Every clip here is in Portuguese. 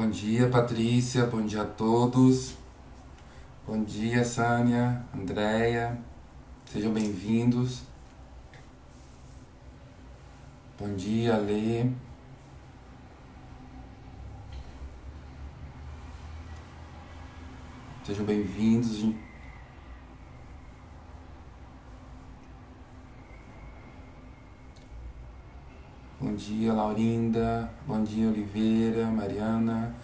Bom dia, Patrícia. Bom dia a todos. Bom dia, Sânia, Andréia. Sejam bem-vindos. Bom dia, Lê. Sejam bem-vindos. Bom dia, Laurinda. Bom dia, Oliveira, Mariana.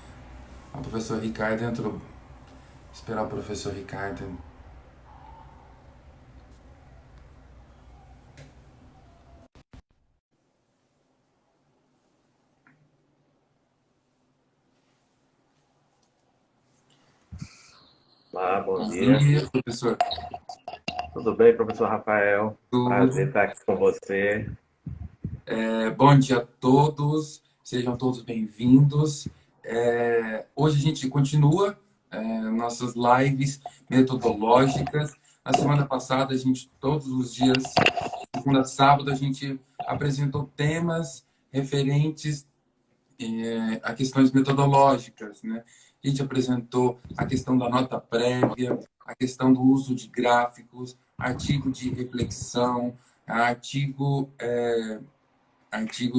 O professor Ricardo entrou. Vou esperar o professor Ricardo. Olá, bom Bom dia. dia, professor. Tudo bem, professor Rafael? Prazer Tudo. estar aqui com você. Bom dia a todos. Sejam todos bem-vindos. Hoje a gente continua nossas lives metodológicas. Na semana passada, a gente, todos os dias, segunda a sábado, a gente apresentou temas referentes a questões metodológicas, né? A gente apresentou a questão da nota prévia, a questão do uso de gráficos, artigo de reflexão, artigo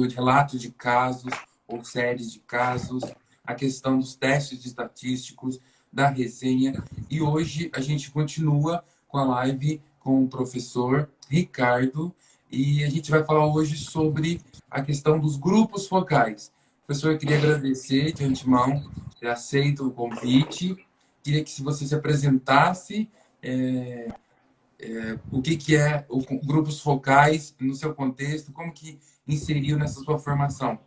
de relato de casos ou séries de casos, a questão dos testes estatísticos, da resenha. E hoje a gente continua com a live com o professor Ricardo e a gente vai falar hoje sobre a questão dos grupos focais. Professor, eu queria agradecer de antemão ter aceito o convite. Queria que se você se apresentasse, o que é o grupos focais no seu contexto, como que inseriu nessa sua formação.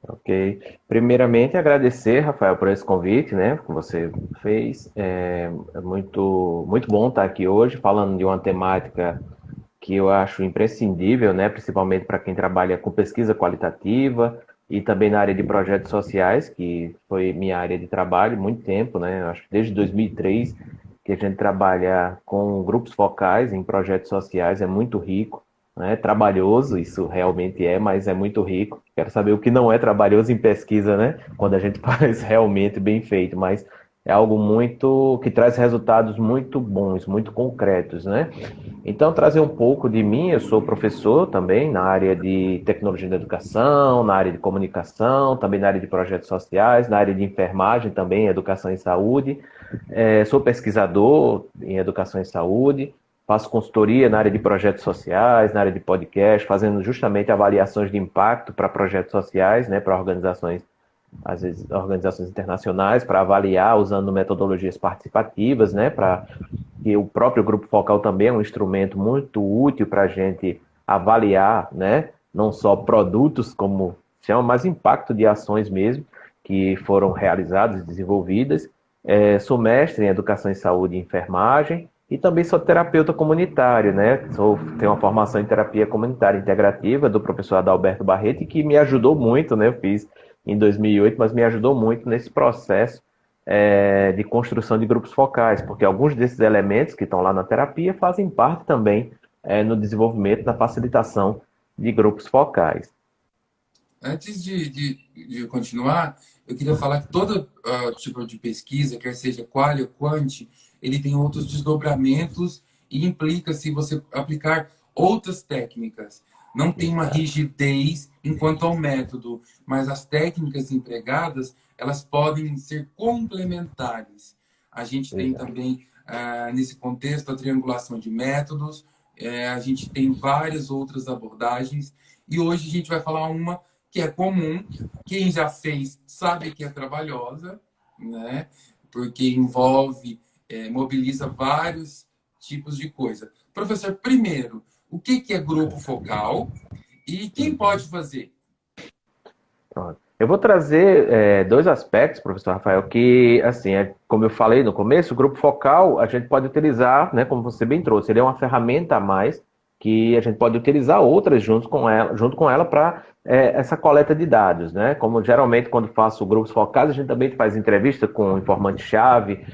Ok. Primeiramente, agradecer, Rafael, por esse convite, né, que você fez. É muito bom estar aqui hoje falando de uma temática que eu acho imprescindível, né, principalmente para quem trabalha com pesquisa qualitativa e também na área de projetos sociais, que foi minha área de trabalho muito tempo, né, acho que desde 2003 que a gente trabalha com grupos focais em projetos sociais, é muito rico, né, trabalhoso, isso realmente é, mas é muito rico. Quero saber o que não é trabalhoso em pesquisa, né, quando a gente faz realmente bem feito, mas é algo muito que traz resultados muito bons, muito concretos, né? Então, trazer um pouco de mim, eu sou professor também na área de tecnologia da educação, na área de comunicação, também na área de projetos sociais, na área de enfermagem também, educação e saúde. Sou pesquisador em educação e saúde, faço consultoria na área de projetos sociais, na área de podcast, fazendo justamente avaliações de impacto para projetos sociais, né, para organizações, às vezes organizações internacionais, para avaliar usando metodologias participativas, né, para que o próprio grupo focal também é um instrumento muito útil para a gente avaliar, né, não só produtos, como chama, mas impacto de ações mesmo, que foram realizadas e desenvolvidas. Sou mestre em Educação em Saúde e Enfermagem e também sou terapeuta comunitário, né? Tenho uma formação em terapia comunitária integrativa do professor Adalberto Barreto, que me ajudou muito, né? Eu fiz em 2008, mas me ajudou muito nesse processo de construção de grupos focais, porque alguns desses elementos que estão lá na terapia fazem parte também no desenvolvimento, na facilitação de grupos focais. Antes de continuar, eu queria falar que todo tipo de pesquisa, quer seja qual ou quant, ele tem outros desdobramentos e implica se você aplicar outras técnicas. Não tem uma Exato. rigidez enquanto ao método, mas as técnicas empregadas, elas podem ser complementares. A gente tem Exato. também, nesse contexto, a triangulação de métodos, a gente tem várias outras abordagens, e hoje a gente vai falar uma que é comum. Quem já fez sabe que é trabalhosa, né? Porque envolve, mobiliza vários tipos de coisa. Professor, primeiro, o que é grupo focal e quem Uhum. pode fazer? Pronto. Eu vou trazer dois aspectos, professor Rafael, que, assim, como eu falei no começo, o grupo focal a gente pode utilizar, né, como você bem trouxe, ele é uma ferramenta a mais que a gente pode utilizar outras junto com ela para essa coleta de dados, né? Como geralmente quando faço grupos focais, a gente também faz entrevista com informante-chave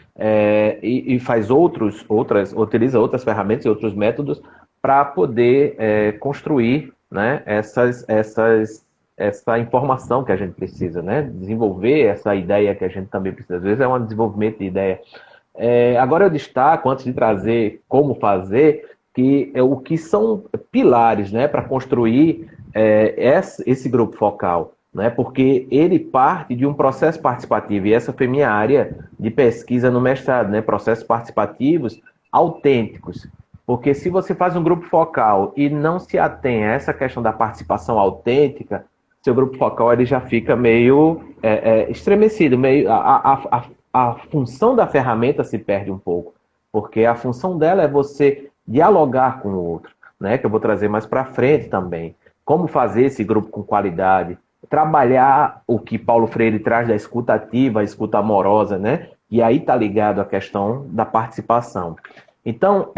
e faz utiliza outras ferramentas e outros métodos para poder construir, né, essas essa informação que a gente precisa, né? Desenvolver essa ideia que a gente também precisa. Às vezes é um desenvolvimento de ideia. Agora eu destaco, antes de trazer como fazer, que é o que são pilares, né, para construir esse grupo focal, né, porque ele parte de um processo participativo, e essa foi minha área de pesquisa no mestrado, né, processos participativos autênticos. Porque se você faz um grupo focal e não se atém a essa questão da participação autêntica, seu grupo focal ele já fica meio estremecido, meio a função da ferramenta se perde um pouco, porque a função dela é você dialogar com o outro, né? Que eu vou trazer mais para frente também. Como fazer esse grupo com qualidade, trabalhar o que Paulo Freire traz da escuta ativa, a escuta amorosa, né? E aí está ligado à questão da participação. Então,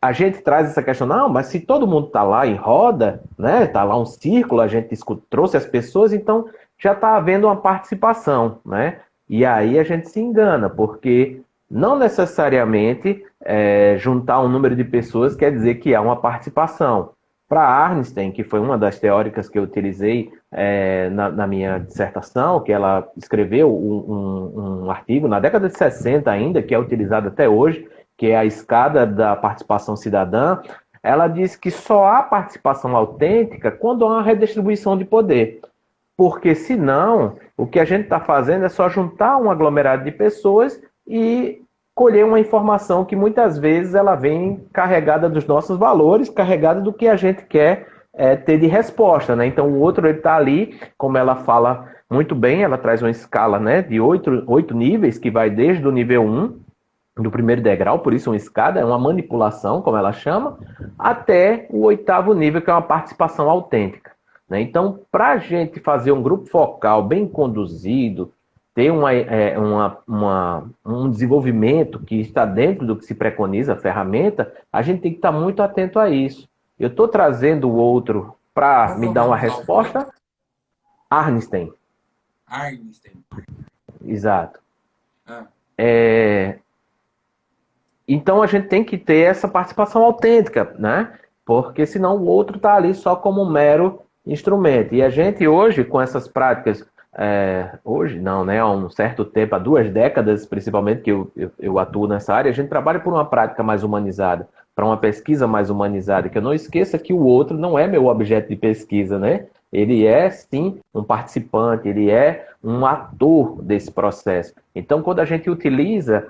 a gente traz essa questão, não, mas se todo mundo está lá em roda, né? Está lá um círculo, a gente trouxe as pessoas, então já está havendo uma participação, né? E aí a gente se engana, porque não necessariamente juntar um número de pessoas quer dizer que há uma participação. Para Arnstein, que foi uma das teóricas que eu utilizei na minha dissertação, que ela escreveu um artigo na década de 60 ainda, que é utilizado até hoje, que é a escada da participação cidadã, ela diz que só há participação autêntica quando há uma redistribuição de poder. Porque senão, o que a gente está fazendo é só juntar um aglomerado de pessoas e colher uma informação que muitas vezes ela vem carregada dos nossos valores, carregada do que a gente quer ter de resposta, né? Então o outro está ali, como ela fala muito bem, ela traz uma escala, né, de 8 níveis, que vai desde o nível 1, do primeiro degrau, por isso uma escada, é uma manipulação, como ela chama, até o 8º nível, que é uma participação autêntica. Né? Então, para a gente fazer um grupo focal bem conduzido, ter um desenvolvimento que está dentro do que se preconiza a ferramenta, a gente tem que estar muito atento a isso. Eu estou trazendo o outro para Qual me foi o dar uma nome do autor? resposta. Arnstein, Arnstein. exato. Ah, Então a gente tem que ter essa participação autêntica, né? Porque senão o outro está ali só como um mero instrumento. E a gente hoje, com essas práticas, hoje não, né? Há um certo tempo, há 2 décadas principalmente, que eu atuo nessa área, a gente trabalha por uma prática mais humanizada, para uma pesquisa mais humanizada, que eu não esqueça que o outro não é meu objeto de pesquisa, né? Ele é, sim, um participante, ele é um ator desse processo. Então, quando a gente utiliza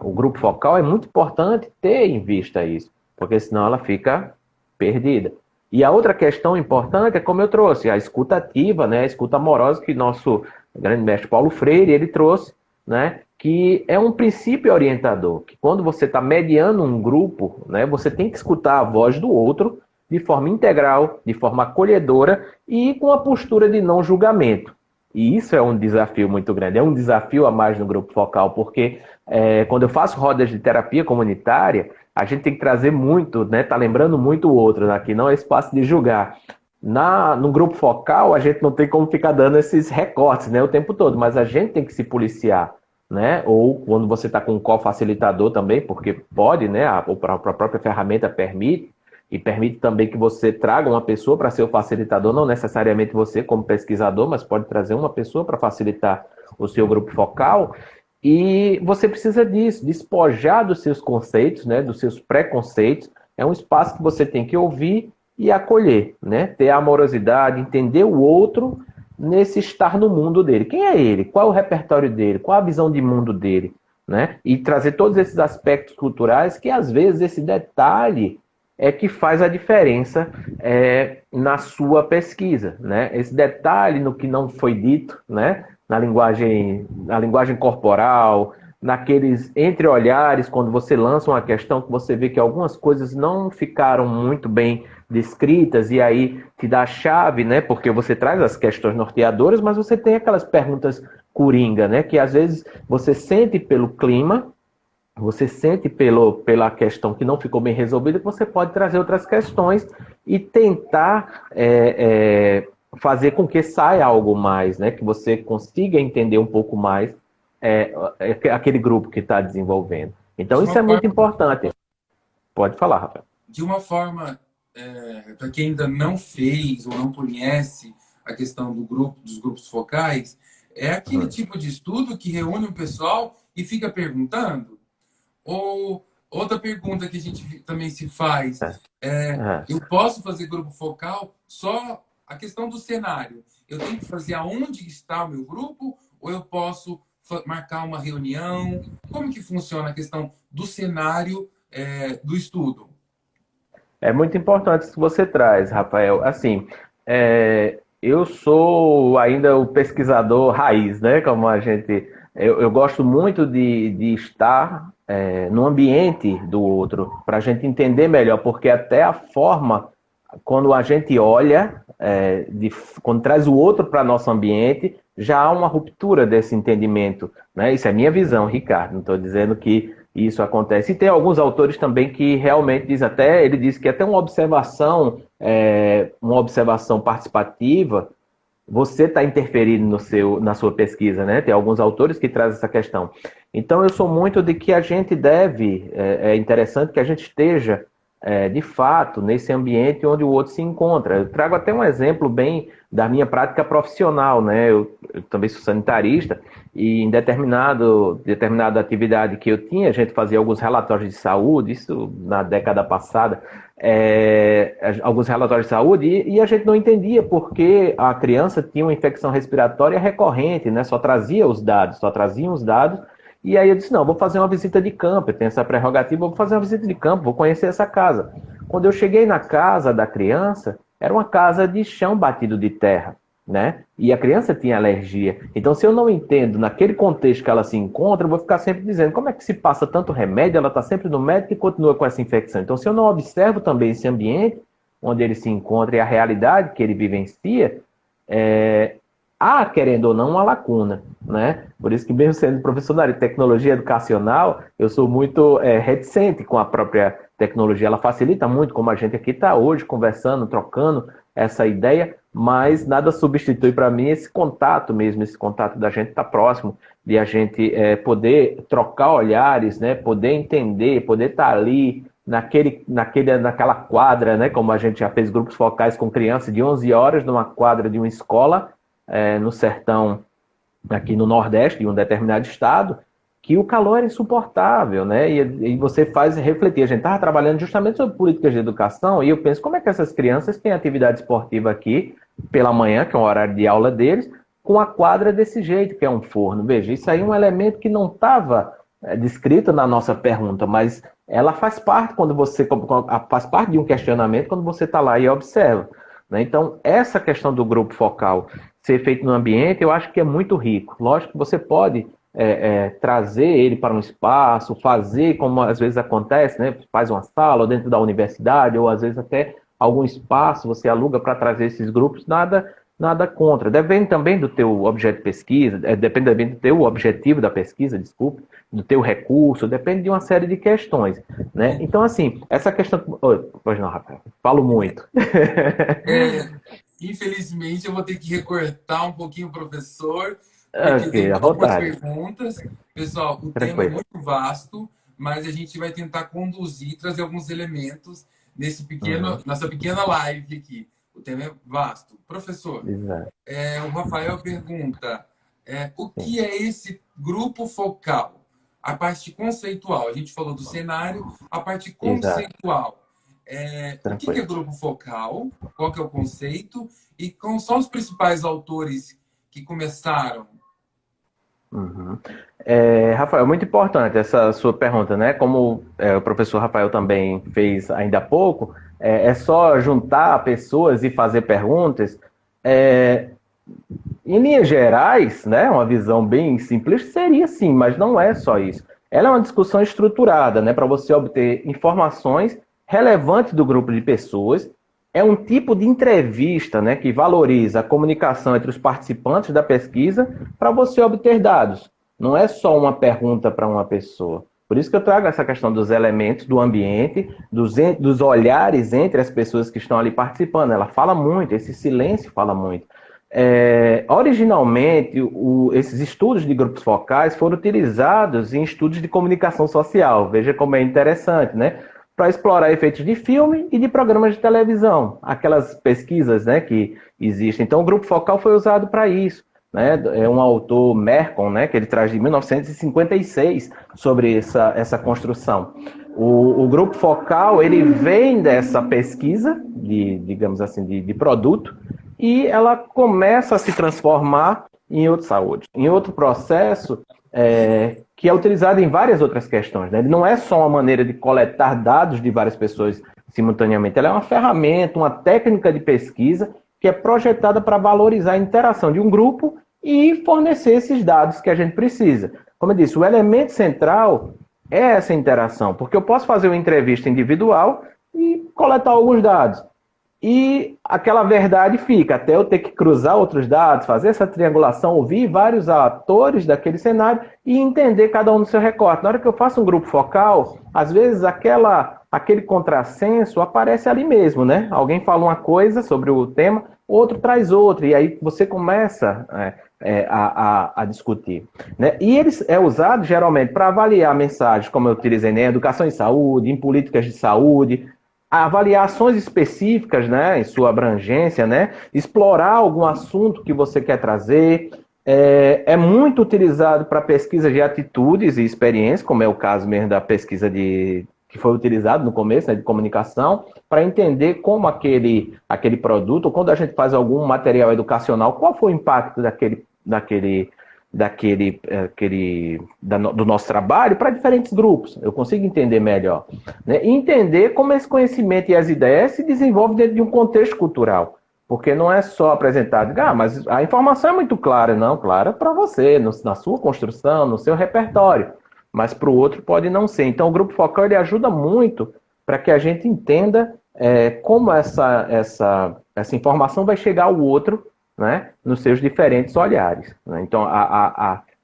o grupo focal, é muito importante ter em vista isso, porque senão ela fica perdida. E a outra questão importante é, como eu trouxe, a escuta ativa, né, a escuta amorosa, que nosso grande mestre Paulo Freire, ele trouxe, né, que é um princípio orientador, que quando você está mediando um grupo, né, você tem que escutar a voz do outro de forma integral, de forma acolhedora e com a postura de não julgamento. E isso é um desafio muito grande, é um desafio a mais no grupo focal, porque quando eu faço rodas de terapia comunitária, a gente tem que trazer muito, né? Tá lembrando muito o outro, aqui não é espaço de julgar. No grupo focal, a gente não tem como ficar dando esses recortes, né, o tempo todo, mas a gente tem que se policiar, né? Ou quando você está com um co-facilitador também, porque pode, né? A própria ferramenta permite, e permite também que você traga uma pessoa para ser o facilitador, não necessariamente você como pesquisador, mas pode trazer uma pessoa para facilitar o seu grupo focal. E você precisa disso, despojar dos seus conceitos, né, dos seus preconceitos. É um espaço que você tem que ouvir e acolher, né? Ter amorosidade, entender o outro nesse estar no mundo dele. Quem é ele? Qual é o repertório dele? Qual a visão de mundo dele? Né? E trazer todos esses aspectos culturais que, às vezes, esse detalhe é que faz a diferença na sua pesquisa, né? Esse detalhe no que não foi dito, né? Na linguagem corporal, naqueles entreolhares, quando você lança uma questão que você vê que algumas coisas não ficaram muito bem descritas e aí te dá a chave, né? Porque você traz as questões norteadoras, mas você tem aquelas perguntas coringa, né? Que às vezes você sente pelo clima, você sente pela questão que não ficou bem resolvida, que você pode trazer outras questões e tentar fazer com que saia algo mais, né? Que você consiga entender um pouco mais aquele grupo que está desenvolvendo. Então, de isso uma é muito forma, importante. Pode falar, Rafael. de uma forma para quem ainda não fez ou não conhece a questão dos grupos focais, é aquele Uhum. tipo de estudo que reúne o pessoal e fica perguntando? Ou outra pergunta que a gente também se faz É. É. eu posso fazer grupo focal só a questão do cenário? Eu tenho que fazer aonde está o meu grupo ou eu posso marcar uma reunião? Como que funciona a questão do cenário do estudo? É muito importante isso que você traz, Rafael. Assim, eu sou ainda o pesquisador raiz, né? Como a gente, eu gosto muito de estar no ambiente do outro, para a gente entender melhor, porque até a forma, quando a gente olha, quando traz o outro para nosso ambiente, já há uma ruptura desse entendimento, né? Isso é minha visão, Ricardo. Não estou dizendo que isso acontece. E tem alguns autores também que realmente diz até, ele diz que até uma observação participativa, você está interferindo na sua pesquisa, né? Tem alguns autores que trazem essa questão. Então eu sou muito de que a gente deve, é interessante que a gente esteja de fato nesse ambiente onde o outro se encontra. Eu trago até um exemplo bem da minha prática profissional, né? Eu também sou sanitarista e em determinada atividade que eu tinha, a gente fazia alguns relatórios de saúde, isso na década passada, alguns relatórios de saúde e a gente não entendia porque a criança tinha uma infecção respiratória recorrente, né? Só traziam os dados. E aí eu disse, não, vou fazer uma visita de campo, eu tenho essa prerrogativa, vou fazer uma visita de campo, vou conhecer essa casa. Quando eu cheguei na casa da criança, era uma casa de chão batido de terra, né? E a criança tinha alergia. Então, se eu não entendo naquele contexto que ela se encontra, eu vou ficar sempre dizendo como é que se passa tanto remédio, ela está sempre no médico e continua com essa infecção. Então, se eu não observo também esse ambiente onde ele se encontra e a realidade que ele vivencia, há, querendo ou não, uma lacuna, né? Por isso que mesmo sendo professor na área de tecnologia educacional, eu sou muito reticente com a própria tecnologia. Ela facilita muito, como a gente aqui está hoje, conversando, trocando essa ideia, mas nada substitui para mim esse contato mesmo, esse contato da gente estar próximo, de a gente poder trocar olhares, né? Poder entender, poder estar ali naquela quadra, né? Como a gente já fez grupos focais com crianças de 11 horas numa quadra de uma escola, no sertão, aqui no Nordeste, de um determinado estado, que o calor era insuportável, né? E você faz refletir. A gente estava trabalhando justamente sobre políticas de educação e eu penso, como é que essas crianças têm atividade esportiva aqui pela manhã, que é o horário de aula deles, com a quadra desse jeito, que é um forno? Veja, isso aí é um elemento que não estava descrito na nossa pergunta, mas ela faz parte faz parte de um questionamento quando você está lá e observa, né? Então, essa questão do grupo focal ser feito no ambiente, eu acho que é muito rico. Lógico que você pode trazer ele para um espaço, fazer como às vezes acontece, né? Faz uma sala dentro da universidade, ou às vezes até algum espaço você aluga para trazer esses grupos, nada contra. Depende também do teu objeto de pesquisa, depende também do teu objetivo da pesquisa, desculpe, do teu recurso, depende de uma série de questões, né? Então, assim, essa questão... Pois não, Rafael, falo muito. Infelizmente, eu vou ter que recortar um pouquinho o professor, porque eu Ok, tenho à algumas vontade. perguntas. Pessoal, o tema é Tranquilo. muito vasto, mas a gente vai tentar conduzir, trazer alguns elementos Uhum, nessa pequena live aqui. O tema é vasto. Professor, exato. o Rafael pergunta: o Sim, que é esse grupo focal? A parte conceitual. A gente falou do cenário, a parte exato. conceitual. O que é Tranquilo. grupo focal? Qual que é o conceito? E quais são os principais autores que começaram? Uhum. Rafael, muito importante essa sua pergunta, né? Como o professor Rafael também fez ainda há pouco, é só juntar pessoas e fazer perguntas. É, Em linhas gerais, né, uma visão bem simples seria sim, mas não é só isso. Ela é uma discussão estruturada, né, para você obter informações relevantes do grupo de pessoas. É um tipo de entrevista, né, que valoriza a comunicação entre os participantes da pesquisa para você obter dados. Não é só uma pergunta para uma pessoa. Por isso que eu trago essa questão dos elementos do ambiente, dos olhares entre as pessoas que estão ali participando. Ela fala muito, esse silêncio fala muito. Originalmente, esses estudos de grupos focais foram utilizados em estudos de comunicação social. Veja como é interessante, né? para explorar efeitos de filme e de programas de televisão, aquelas pesquisas, né, que existem. Então, o grupo focal foi usado para isso. Né? É um autor, Merton, né, que ele traz de 1956 sobre essa construção. O grupo focal, ele vem dessa pesquisa, digamos assim, de produto, e ela começa a se transformar em outra saúde, em outro processo que é utilizado em várias outras questões. Né? Ele não é só uma maneira de coletar dados de várias pessoas simultaneamente, ela é uma ferramenta, uma técnica de pesquisa que é projetada para valorizar a interação de um grupo e fornecer esses dados que a gente precisa. Como eu disse, o elemento central é essa interação, porque eu posso fazer uma entrevista individual e coletar alguns dados. E aquela verdade fica, até eu ter que cruzar outros dados, fazer essa triangulação, ouvir vários atores daquele cenário e entender cada um no seu recorte. Na hora que eu faço um grupo focal, às vezes aquele contrassenso aparece ali mesmo, né? Alguém fala uma coisa sobre o tema, outro traz outra, e aí você começa a discutir. Né? E ele é usado geralmente para avaliar mensagens, como eu utilizei, né? Educação em saúde, em políticas de saúde, avaliações específicas, né, em sua abrangência, né, explorar algum assunto que você quer trazer. É muito utilizado para pesquisa de atitudes e experiências, como é o caso mesmo da pesquisa que foi utilizado no começo, né, de comunicação, para entender como aquele produto, ou quando a gente faz algum material educacional, qual foi o impacto do nosso trabalho para diferentes grupos. Eu consigo entender melhor. Né? E entender como esse conhecimento e as ideias se desenvolvem dentro de um contexto cultural. Porque não é só apresentado, mas a informação é muito clara. Não, clara para você, na sua construção, no seu repertório. Mas para o outro pode não ser. Então, o grupo focal ele ajuda muito para que a gente entenda como essa informação vai chegar ao outro, né, nos seus diferentes olhares. Né? Então,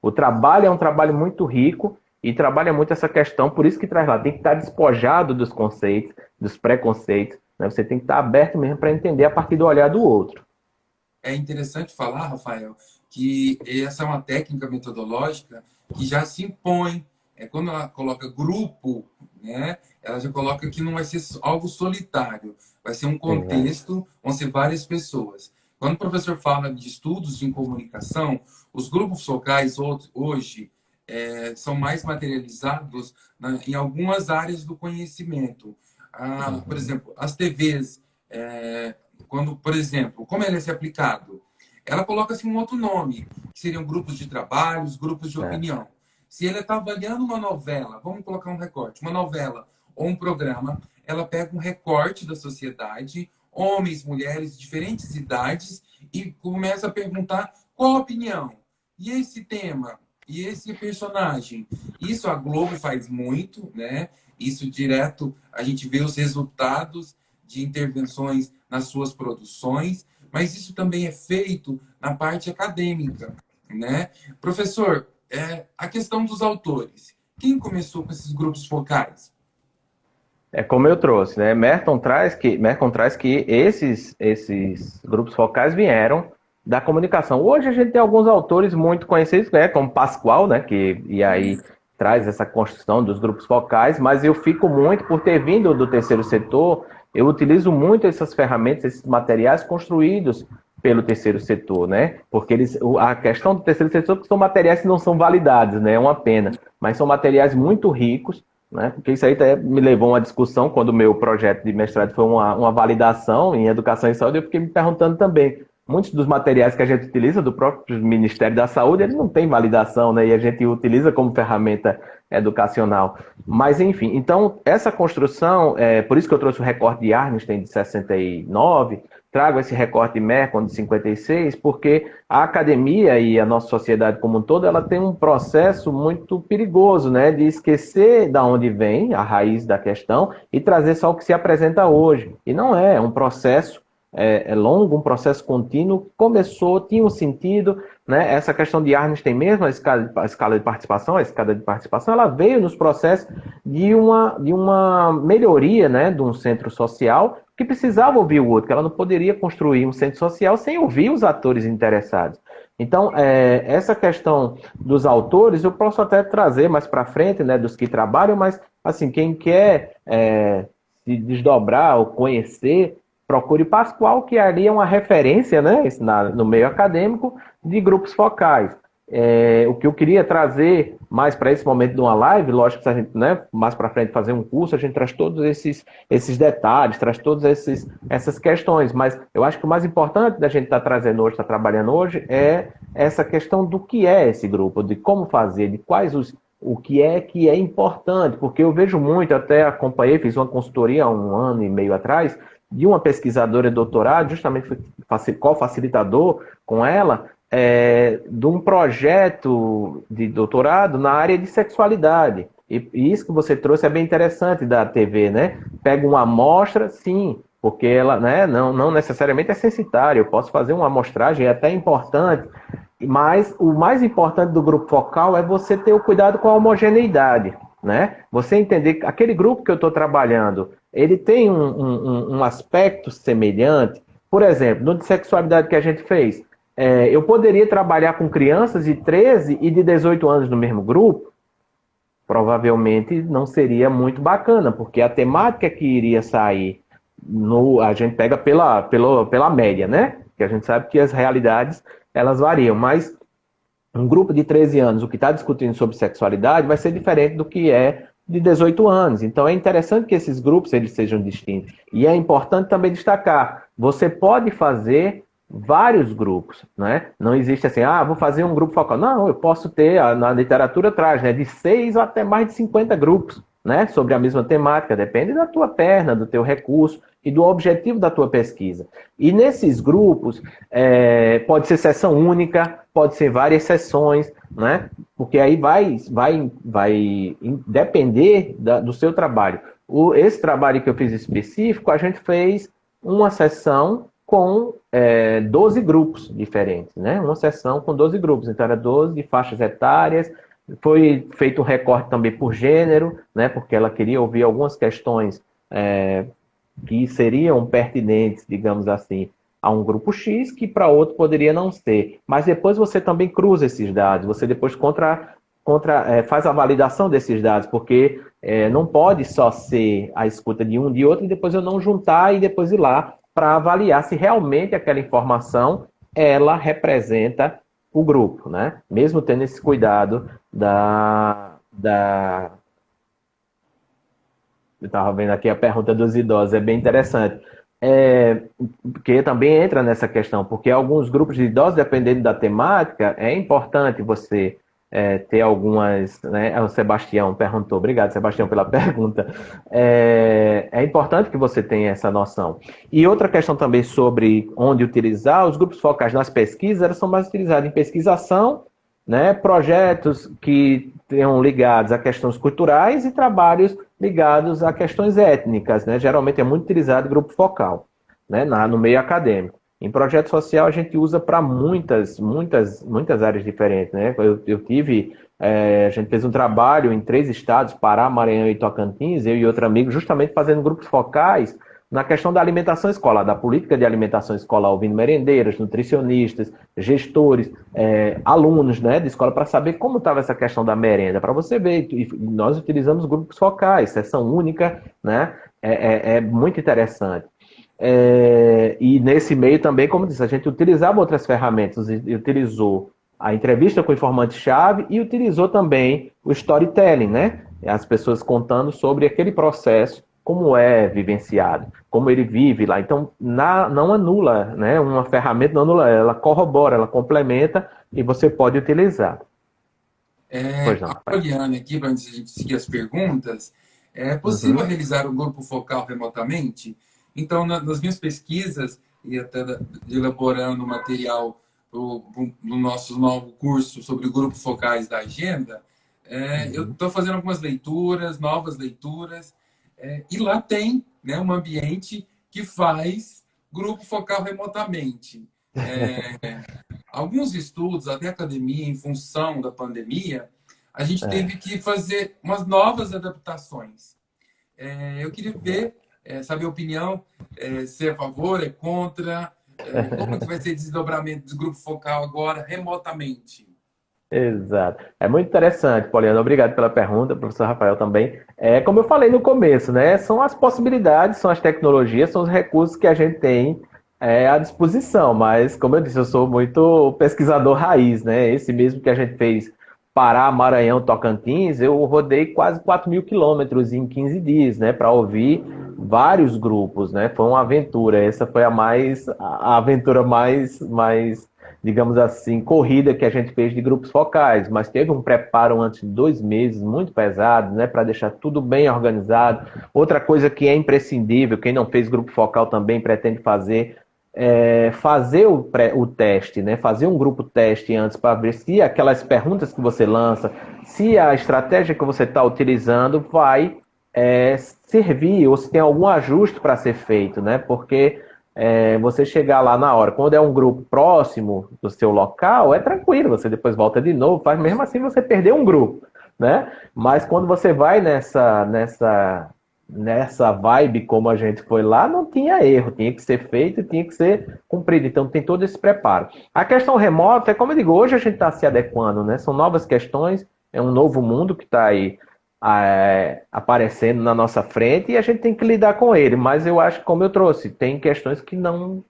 o trabalho é um trabalho muito rico e trabalha muito essa questão, por isso que traz lá, tem que estar despojado dos conceitos, dos preconceitos, né? Você tem que estar aberto mesmo para entender a partir do olhar do outro. É interessante falar, Rafael, que essa é uma técnica metodológica que já se impõe. Quando ela coloca grupo, né, ela já coloca que não vai ser algo solitário, vai ser um contexto, vão ser várias pessoas. Quando o professor fala de estudos em comunicação, os grupos focais hoje são mais materializados em algumas áreas do conhecimento. Por exemplo, as TVs, quando, por exemplo, como ele é aplicado? Ela coloca-se um outro nome, que seriam grupos de trabalhos, grupos de opinião. Se ele está avaliando uma novela, vamos colocar um recorte, uma novela ou um programa, ela pega um recorte da sociedade, homens, mulheres, diferentes idades, e começa a perguntar qual a opinião, e esse tema, e esse personagem. Isso a Globo faz muito, né? Isso direto, a gente vê os resultados de intervenções nas suas produções, mas isso também é feito na parte acadêmica, né? Professor, a questão dos autores. Quem começou com esses grupos focais? É como eu trouxe, né? Merton traz que esses grupos focais vieram da comunicação. Hoje a gente tem alguns autores muito conhecidos, né? Como Pascoal, né? E aí traz essa construção dos grupos focais, mas eu fico muito, por ter vindo do terceiro setor, eu utilizo muito essas ferramentas, esses materiais construídos pelo terceiro setor, né? Porque a questão do terceiro setor é que são materiais que não são validados, né? É uma pena, mas são materiais muito ricos, né? Porque isso aí até me levou a uma discussão quando o meu projeto de mestrado foi uma validação em educação e saúde, eu fiquei me perguntando também, muitos dos materiais que a gente utiliza do próprio Ministério da Saúde, eles não têm validação, né? E a gente utiliza como ferramenta educacional. Mas, enfim, então, essa construção, por isso que eu trouxe o recorte de Arnstein de 69, trago esse recorte de Merton de 56, porque a academia e a nossa sociedade como um todo, ela tem um processo muito perigoso, né? De esquecer da onde vem a raiz da questão e trazer só o que se apresenta hoje. E não é um processo longo, um processo contínuo, começou, tinha um sentido, né? Essa questão de Arnstein mesmo, a escala de participação, ela veio nos processos de uma melhoria, né? De um centro social que precisava ouvir o outro, que ela não poderia construir um centro social sem ouvir os atores interessados. Então, essa questão dos autores, eu posso até trazer mais para frente, né, dos que trabalham, mas, assim, quem quer se desdobrar ou conhecer, procure Pascoal, que ali é uma referência, né, no meio acadêmico de grupos focais. O que eu queria trazer mais para esse momento de uma live, lógico que se a gente, né, mais para frente fazer um curso, a gente traz todos esses detalhes, traz todas essas questões, mas eu acho que o mais importante da gente estar trazendo hoje, estar trabalhando hoje, é essa questão do que é esse grupo, de como fazer, de quais o que é importante, porque eu vejo muito, até acompanhei, fiz uma consultoria há um ano e meio atrás, de uma pesquisadora de doutorado, justamente co-facilitador com ela, de um projeto de doutorado na área de sexualidade. E isso que você trouxe é bem interessante da TV, né? Pega uma amostra, sim, porque ela, né, não necessariamente é censitária, eu posso fazer uma amostragem, é até importante, mas o mais importante do grupo focal é você ter o cuidado com a homogeneidade, né? Você entender que aquele grupo que eu estou trabalhando, ele tem um aspecto semelhante. Por exemplo, no de sexualidade que a gente fez, eu poderia trabalhar com crianças de 13 e de 18 anos no mesmo grupo? Provavelmente não seria muito bacana, porque a temática que iria sair, a gente pega pela média, né? Que a gente sabe que as realidades elas variam, mas um grupo de 13 anos, o que está discutindo sobre sexualidade, vai ser diferente do que é de 18 anos. Então é interessante que esses grupos eles sejam distintos. E é importante também destacar, você pode fazer vários grupos, né? Não existe assim, vou fazer um grupo focal. Não, eu posso ter, na literatura traz, né, de 6 até mais de 50 grupos, né, sobre a mesma temática, depende da tua perna, do teu recurso e do objetivo da tua pesquisa. E nesses grupos, pode ser sessão única, pode ser várias sessões, né? Porque aí vai depender do seu trabalho. Esse trabalho que eu fiz específico, a gente fez uma sessão com 12 grupos diferentes, né? Uma sessão com 12 grupos, então era 12 faixas etárias, foi feito um recorte também por gênero, né? Porque ela queria ouvir algumas questões que seriam pertinentes, digamos assim, a um grupo X, que para outro poderia não ser. Mas depois você também cruza esses dados, você depois faz a validação desses dados, porque não pode só ser a escuta de um de outro e depois eu não juntar e depois ir lá para avaliar se realmente aquela informação ela representa o grupo, né? Mesmo tendo esse cuidado eu estava vendo aqui a pergunta dos idosos, é bem interessante. Porque também entra nessa questão, porque alguns grupos de idosos, dependendo da temática, é importante você ter algumas. Né, o Sebastião perguntou, obrigado, Sebastião, pela pergunta. É importante que você tenha essa noção. E outra questão também sobre onde utilizar, os grupos focais nas pesquisas, elas são mais utilizados em pesquisação, né, projetos que tenham ligados a questões culturais e trabalhos ligados a questões étnicas, né? Geralmente é muito utilizado grupo focal, né? No meio acadêmico. Em projeto social a gente usa para muitas áreas diferentes, né? A gente fez um trabalho em 3 estados, Pará, Maranhão e Tocantins, eu e outro amigo, justamente fazendo grupos focais na questão da alimentação escolar, da política de alimentação escolar, ouvindo merendeiras, nutricionistas, gestores, alunos, né, de escola, para saber como estava essa questão da merenda, para você ver. E nós utilizamos grupos focais, sessão única, né, é muito interessante. E nesse meio também, como disse, a gente utilizava outras ferramentas, utilizou a entrevista com o informante-chave e utilizou também o storytelling, né? As pessoas contando sobre aquele processo, como é vivenciado, como ele vive lá. Então, não anula, né? Uma ferramenta não anula, ela corrobora, ela complementa e você pode utilizar. Pois não, A Rafael. Poliana aqui, para a gente seguir as perguntas, é possível Uhum. realizar um grupo focal remotamente? Então, nas minhas pesquisas e até elaborando material no nosso novo curso sobre grupos focais da agenda, eu Uhum. estou fazendo algumas leituras, novas leituras, e lá tem, né, um ambiente que faz grupo focal remotamente. Alguns estudos, até academia, em função da pandemia, a gente teve que fazer umas novas adaptações. Eu queria ver, saber a opinião, se é a favor, é contra. Como que vai ser o desdobramento do grupo focal agora remotamente? Exato. É muito interessante, Poliana. Obrigado pela pergunta, professor Rafael também. Como eu falei no começo, né? São as possibilidades, são as tecnologias, são os recursos que a gente tem à disposição. Mas, como eu disse, eu sou muito pesquisador raiz, né? Esse mesmo que a gente fez Pará, Maranhão, Tocantins, eu rodei quase 4.000 quilômetros em 15 dias, né? Para ouvir vários grupos, né? Foi uma aventura. Essa foi a aventura mais digamos assim, corrida que a gente fez de grupos focais, mas teve um preparo antes de 2 meses muito pesado, né, para deixar tudo bem organizado. Outra coisa que é imprescindível, quem não fez grupo focal também pretende fazer, fazer o teste, né? Fazer um grupo teste antes para ver se aquelas perguntas que você lança, se a estratégia que você está utilizando vai servir ou se tem algum ajuste para ser feito, né? Porque você chegar lá na hora, quando é um grupo próximo do seu local, é tranquilo, você depois volta de novo, faz mesmo assim você perdeu um grupo, né? Mas quando você vai nessa vibe como a gente foi lá, não tinha erro, tinha que ser feito, tinha que ser cumprido. Então tem todo esse preparo. A questão remota, é como eu digo, hoje a gente está se adequando, né? São novas questões, é um novo mundo que está aí aparecendo na nossa frente e a gente tem que lidar com ele. Mas eu acho que, como eu trouxe, tem questões que não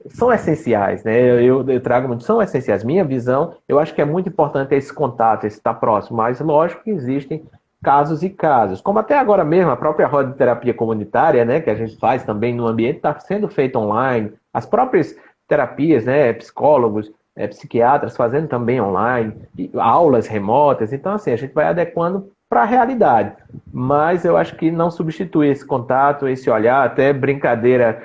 são essenciais, né? Eu trago muito, são essenciais. Minha visão, eu acho que é muito importante esse contato, esse estar próximo, mas lógico que existem casos e casos. Como até agora mesmo, a própria roda de terapia comunitária, né, que a gente faz também no ambiente, está sendo feita online. As próprias terapias, né, psicólogos, psiquiatras fazendo também online, aulas remotas. Então, assim, a gente vai adequando para a realidade. Mas eu acho que não substitui esse contato, esse olhar, até brincadeira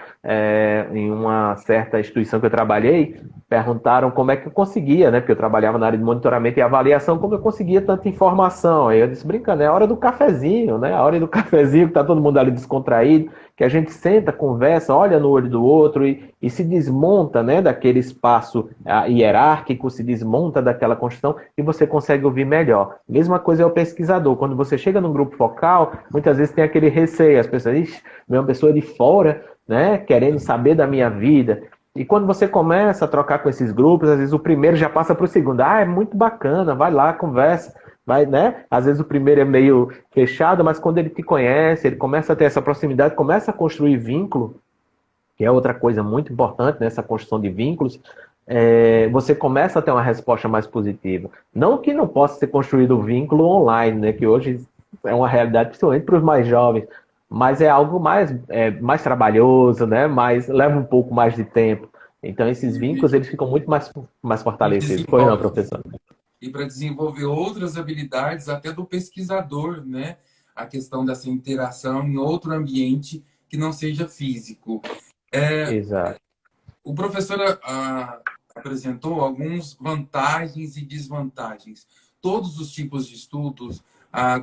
em uma certa instituição que eu trabalhei, perguntaram como é que eu conseguia, né? Porque eu trabalhava na área de monitoramento e avaliação, como eu conseguia tanta informação. Aí eu disse, brincando, é a hora do cafezinho, né? A hora do cafezinho, que tá todo mundo ali descontraído, que a gente senta, conversa, olha no olho do outro e se desmonta, né, daquele espaço hierárquico, se desmonta daquela construção e você consegue ouvir melhor. Mesma coisa é o pesquisador. Quando você chega num grupo focal, muitas vezes tem aquele receio, as pessoas, ixi, vem uma pessoa de fora, né, querendo saber da minha vida. E quando você começa a trocar com esses grupos, às vezes o primeiro já passa para o segundo. Ah, é muito bacana, vai lá, conversa. Vai, né? Às vezes o primeiro é meio fechado, mas quando ele te conhece, ele começa a ter essa proximidade, começa a construir vínculo, que é outra coisa muito importante nessa construção de vínculos, você começa a ter uma resposta mais positiva. Não que não possa ser construído o vínculo online, né? Que hoje é uma realidade, principalmente para os mais jovens, mas é algo mais trabalhoso, né? Leva um pouco mais de tempo. Então, esses vínculos eles ficam muito mais E fortalecidos. Pois não, desenvolve. professor? E para desenvolver outras habilidades, até do pesquisador, né? A questão dessa interação em outro ambiente que não seja físico. Exato. O professor apresentou algumas vantagens e desvantagens. Todos os tipos de estudos,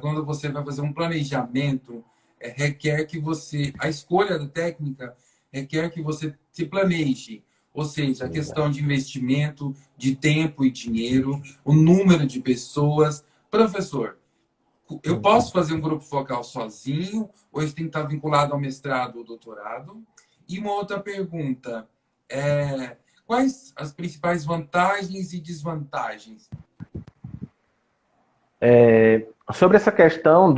quando você vai fazer um planejamento, requer que você, a escolha da técnica requer que você se planeje. Ou seja, a questão de investimento, de tempo e dinheiro, o número de pessoas. Professor, eu posso fazer um grupo focal sozinho ou isso tem que estar vinculado ao mestrado ou doutorado? E uma outra pergunta, quais as principais vantagens e desvantagens? Sobre essa questão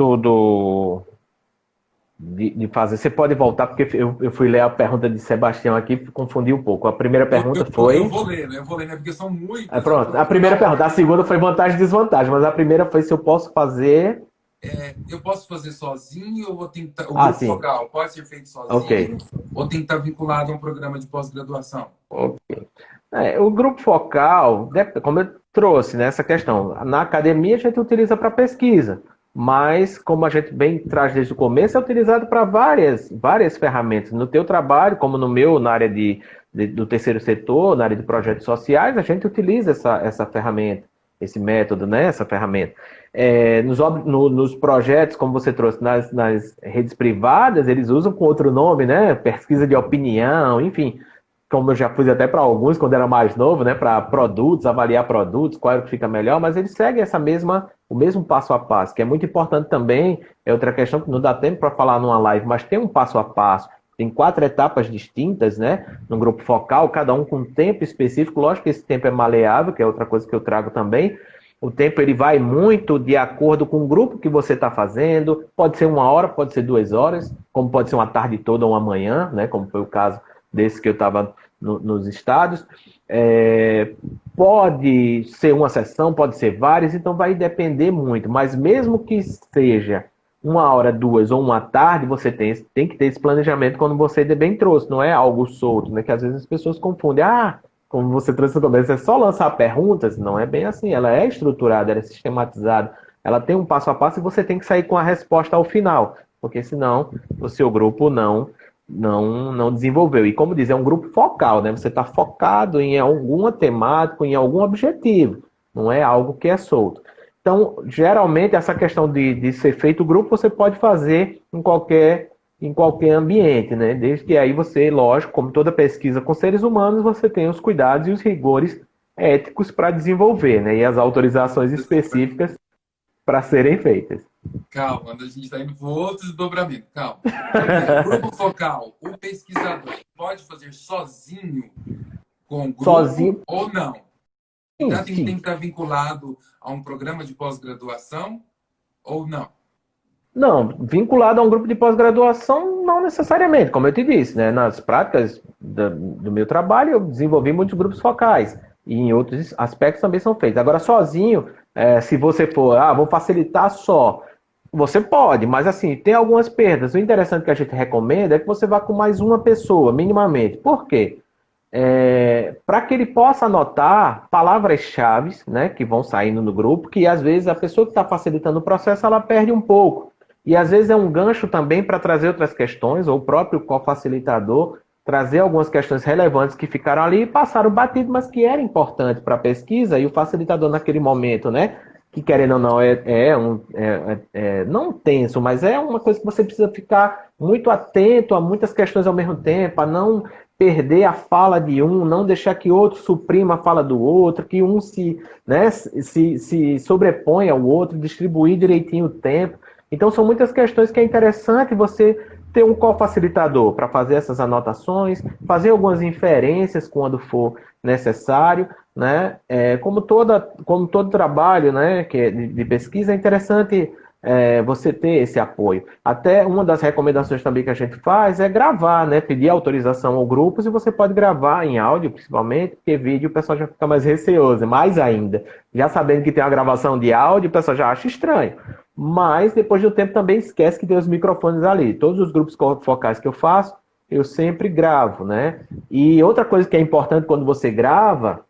de fazer, você pode voltar, porque eu fui ler a pergunta de Sebastião aqui e confundi um pouco. A primeira pergunta Eu foi. vou ler, né? Eu vou ler, né? Porque são muitas. Pronto, a primeira pergunta. A segunda foi vantagem e desvantagem, mas a primeira foi se eu posso fazer. Eu posso fazer sozinho ou vou tentar, o Ah, grupo sim. focal pode ser feito Ok. sozinho ou tem que estar vinculado a um programa de pós-graduação? Ok. O grupo focal, como eu trouxe nessa questão, na academia a gente utiliza para pesquisa, mas como a gente bem traz desde o começo, é utilizado para várias ferramentas. No teu trabalho, como no meu, na área do terceiro setor, na área de projetos sociais, a gente utiliza essa ferramenta, esse método, né, essa ferramenta. Nos projetos, como você trouxe, nas redes privadas, eles usam com outro nome, né, pesquisa de opinião, enfim, como eu já fiz até para alguns quando era mais novo, né, para produtos, avaliar produtos, qual é o que fica melhor, mas eles seguem o mesmo passo a passo, que é muito importante também, é outra questão que não dá tempo para falar numa live, mas tem um passo a passo. tem 4 etapas distintas, né? No grupo focal, cada um com um tempo específico. Lógico que esse tempo é maleável, que é outra coisa que eu trago também. O tempo ele vai muito de acordo com o grupo que você está fazendo. Pode ser 1 hora, pode ser 2 horas, como pode ser uma tarde toda ou uma manhã, né? Como foi o caso desse que eu estava nos estados. Pode ser uma sessão, pode ser várias, então vai depender muito. Mas mesmo que seja 1 hora, 2 ou uma tarde, você tem que ter esse planejamento quando você bem trouxe, não é algo solto, né? Que às vezes as pessoas confundem. Como você trouxe no começo, é só lançar perguntas? Não é bem assim, ela é estruturada, ela é sistematizada, ela tem um passo a passo e você tem que sair com a resposta ao final, porque senão o seu grupo não desenvolveu. E como diz, é um grupo focal, né? Você está focado em alguma temática, em algum objetivo, não é algo que é solto. Então, geralmente, essa questão de ser feito grupo, você pode fazer em qualquer ambiente, né? Desde que aí você, lógico, como toda pesquisa com seres humanos, você tem os cuidados e os rigores éticos para desenvolver, né? E as autorizações específicas para serem feitas. Calma, a gente está indo para outro desdobramento. Calma. Primeiro, grupo focal, o pesquisador pode fazer sozinho com o grupo Sozinho? ou não? Sim, Então, tem que sim. estar vinculado a um programa de pós-graduação ou não? Não, vinculado a um grupo de pós-graduação, não necessariamente, como eu te disse, né? Nas práticas do meu trabalho, eu desenvolvi muitos grupos focais, e em outros aspectos também são feitos. Agora, sozinho, se você for, vou facilitar só, você pode, mas assim, tem algumas perdas. O interessante que a gente recomenda é que você vá com mais uma pessoa, minimamente. Por quê? Para que ele possa anotar palavras-chave, né, que vão saindo no grupo, que às vezes a pessoa que está facilitando o processo ela perde um pouco. E às vezes é um gancho também para trazer outras questões, ou o próprio co-facilitador trazer algumas questões relevantes que ficaram ali e passaram batido, mas que era importante para a pesquisa, e o facilitador naquele momento, né, que querendo ou não não tenso, mas é uma coisa que você precisa ficar muito atento a muitas questões ao mesmo tempo, a não perder a fala de um, não deixar que outro suprima a fala do outro, que um se sobreponha ao outro, distribuir direitinho o tempo. Então são muitas questões que é interessante você ter um co-facilitador para fazer essas anotações, fazer algumas inferências quando for necessário, né? Como todo trabalho, né, que é de pesquisa, é interessante você ter esse apoio. Até uma das recomendações também que a gente faz é gravar, né? Pedir autorização ao grupo, e você pode gravar em áudio, principalmente, porque vídeo o pessoal já fica mais receoso, mais ainda. Já sabendo que tem uma gravação de áudio, o pessoal já acha estranho. Mas depois de um tempo também esquece que tem os microfones ali. Todos os grupos focais que eu faço, eu sempre gravo, né? E outra coisa que é importante quando você grava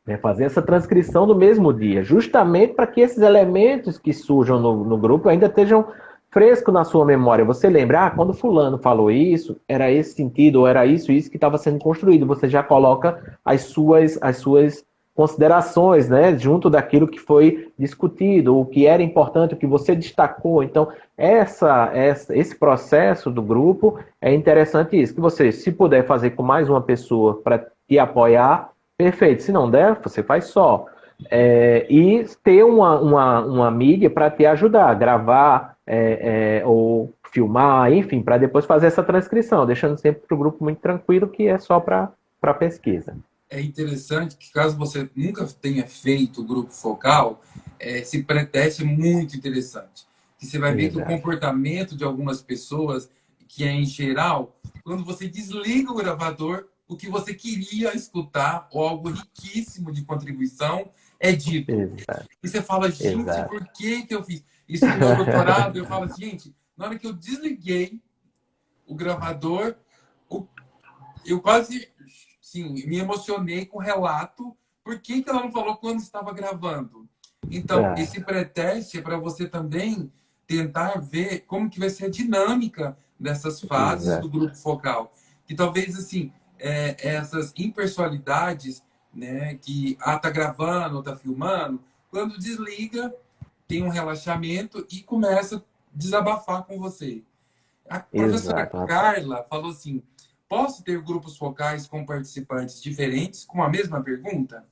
é fazer essa transcrição no mesmo dia, justamente para que esses elementos que surjam no grupo ainda estejam frescos na sua memória. Você lembra, quando fulano falou isso, era esse sentido, ou era isso que estava sendo construído. Você já coloca as suas considerações, né, junto daquilo que foi discutido, o que era importante, o que você destacou. Então, esse processo do grupo é interessante isso, que você, se puder fazer com mais uma pessoa para te apoiar, perfeito. Se não der, você faz só. E ter uma mídia para te ajudar, gravar ou filmar, enfim, para depois fazer essa transcrição, deixando sempre para o grupo muito tranquilo, que é só para pesquisa. É interessante que, caso você nunca tenha feito o grupo focal, esse pré-teste é muito interessante. Que você vai ver que o Exato. comportamento de algumas pessoas, que é em geral, quando você desliga o gravador, o que você queria escutar, ou algo riquíssimo de contribuição, é dito. Exato. E você fala, gente, Exato. por que eu fiz? Isso no meu doutorado, eu falo, gente, na hora que eu desliguei o gravador, eu quase, sim, me emocionei com o relato. Por que ela não falou quando estava gravando? Então, esse pré-teste é para você também tentar ver como que vai ser a dinâmica dessas fases do Exato. grupo focal. Que talvez, assim, essas impessoalidades, né, que tá gravando ou tá filmando, quando desliga, tem um relaxamento e começa a desabafar com você. A professora Exato, Rafael. Carla falou assim: posso ter grupos focais com participantes diferentes com a mesma pergunta?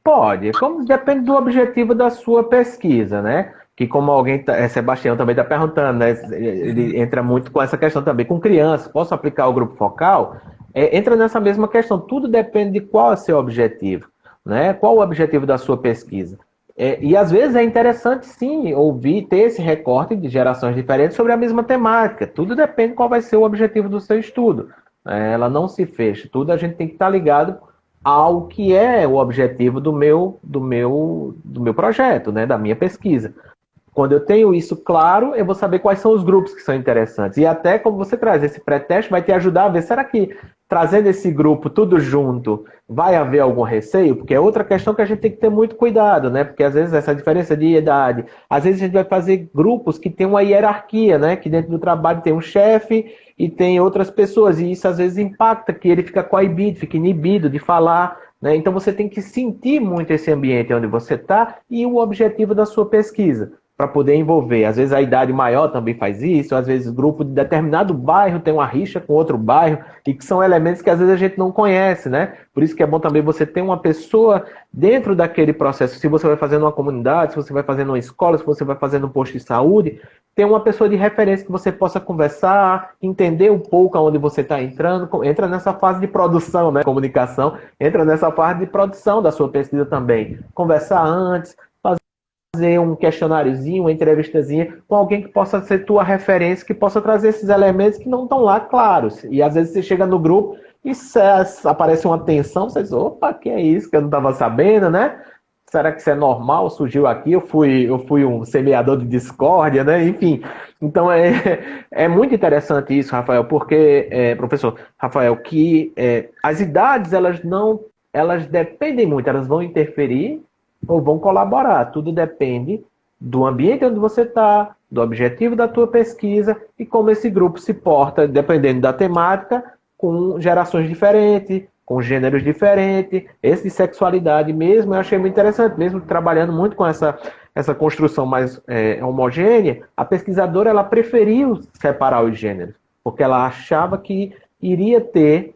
Pode, como depende do objetivo da sua pesquisa, né? que como alguém, Sebastião também está perguntando, né? Ele entra muito com essa questão também. Com crianças, posso aplicar o grupo focal? Entra nessa mesma questão. Tudo depende de qual é o seu objetivo, né? Qual o objetivo da sua pesquisa? E às vezes é interessante, sim, ouvir, ter esse recorte de gerações diferentes sobre a mesma temática. Tudo depende de qual vai ser o objetivo do seu estudo. Ela não se fecha. Tudo a gente tem que estar ligado ao que é o objetivo do meu projeto, né? Da minha pesquisa. Quando eu tenho isso claro, eu vou saber quais são os grupos que são interessantes. E até como você traz, esse pré-teste vai te ajudar a ver, será que trazendo esse grupo tudo junto, vai haver algum receio? Porque é outra questão que a gente tem que ter muito cuidado, né? Porque às vezes essa diferença de idade, às vezes a gente vai fazer grupos que tem uma hierarquia, né? Que dentro do trabalho tem um chefe e tem outras pessoas, e isso às vezes impacta, que ele fica coibido, fica inibido de falar, né? Então você tem que sentir muito esse ambiente onde você está e o objetivo da sua pesquisa para poder envolver. Às vezes a idade maior também faz isso, às vezes o grupo de determinado bairro tem uma rixa com outro bairro, e que são elementos que às vezes a gente não conhece, né? Por isso que é bom também você ter uma pessoa dentro daquele processo. Se você vai fazer numa comunidade, se você vai fazer numa escola, se você vai fazer num posto de saúde, ter uma pessoa de referência que você possa conversar, entender um pouco aonde você está entrando, entra nessa fase de produção, né? Comunicação, entra nessa fase de produção da sua pesquisa também. Conversar antes, fazer um questionáriozinho, uma entrevistazinha com alguém que possa ser tua referência, que possa trazer esses elementos que não estão lá claros. E às vezes você chega no grupo e aparece uma tensão, você diz, opa, que é isso que eu não estava sabendo, né? Será que isso é normal? Surgiu aqui, eu fui um semeador de discórdia, né? Enfim, então é muito interessante isso, Rafael, porque, professor Rafael, que as idades, elas dependem muito, elas vão interferir ou vão colaborar. Tudo depende do ambiente onde você está, do objetivo da tua pesquisa e como esse grupo se porta, dependendo da temática, com gerações diferentes, com gêneros diferentes, esse de sexualidade mesmo, eu achei muito interessante, mesmo trabalhando muito com essa construção mais homogênea, a pesquisadora ela preferiu separar os gêneros, porque ela achava que iria ter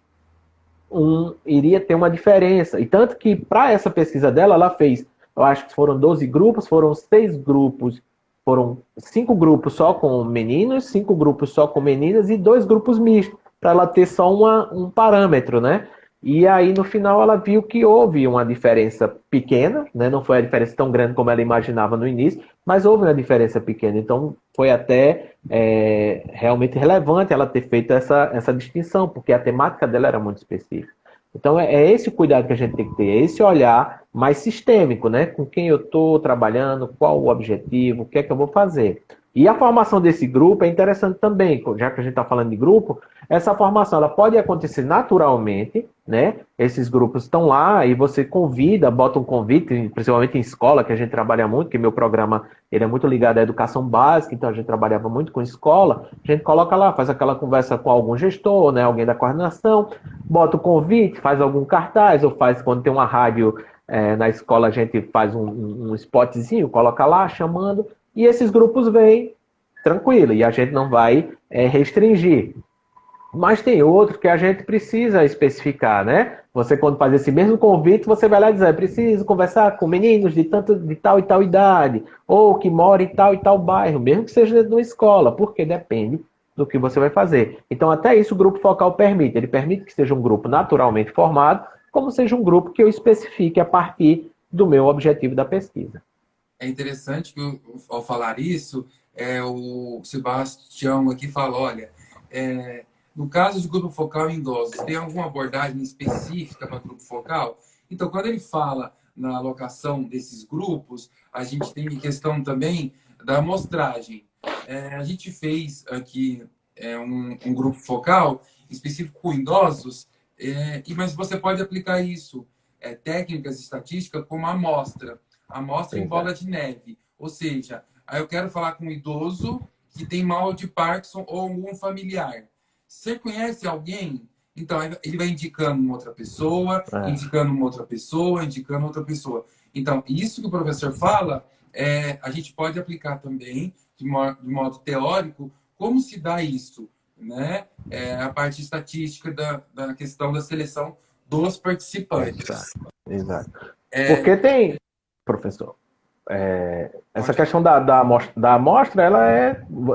uma diferença. E tanto que, para essa pesquisa dela, ela fez, eu acho que foram 12 grupos, foram 6 grupos, foram 5 grupos só com meninos, 5 grupos só com meninas e 2 grupos mistos, para ela ter só um parâmetro, né? E aí, no final, ela viu que houve uma diferença pequena, né? Não foi a diferença tão grande como ela imaginava no início, mas houve uma diferença pequena. Então, foi até realmente relevante ela ter feito essa distinção, porque a temática dela era muito específica. Então, é esse o cuidado que a gente tem que ter, é esse olhar mais sistêmico, né? Com quem eu estou trabalhando, qual o objetivo, o que é que eu vou fazer. E a formação desse grupo é interessante também, já que a gente está falando de grupo, essa formação ela pode acontecer naturalmente, né? Esses grupos estão lá e você convida, bota um convite, principalmente em escola, que a gente trabalha muito, que meu programa ele é muito ligado à educação básica, então a gente trabalhava muito com escola, a gente coloca lá, faz aquela conversa com algum gestor, né? Alguém da coordenação, bota o convite, faz algum cartaz, ou faz quando tem uma rádio na escola, a gente faz um spotzinho, coloca lá chamando, e esses grupos vêm tranquilo, e a gente não vai restringir. Mas tem outro que a gente precisa especificar, né? Você, quando faz esse mesmo convite, você vai lá dizer, preciso conversar com meninos de tal e tal idade, ou que moram em tal e tal bairro, mesmo que seja dentro de uma escola, porque depende do que você vai fazer. Então, até isso o grupo focal permite. Ele permite que seja um grupo naturalmente formado, como seja um grupo que eu especifique a partir do meu objetivo da pesquisa. É interessante que, ao falar isso, o Sebastião aqui fala, olha, no caso de grupo focal em idosos, tem alguma abordagem específica para grupo focal? Então, quando ele fala na alocação desses grupos, a gente tem questão também da amostragem. A gente fez aqui um grupo focal específico com idosos, mas você pode aplicar isso, técnicas estatísticas, como amostra em bola de neve. Ou seja, aí eu quero falar com um idoso que tem mal de Parkinson ou algum familiar. Você conhece alguém? Então, ele vai indicando uma outra pessoa, indicando uma outra pessoa, indicando outra pessoa. Então, isso que o professor fala, a gente pode aplicar também, de modo teórico, como se dá isso, né? A parte estatística da questão da seleção dos participantes. Exato. Porque tem, professor, essa questão da amostra,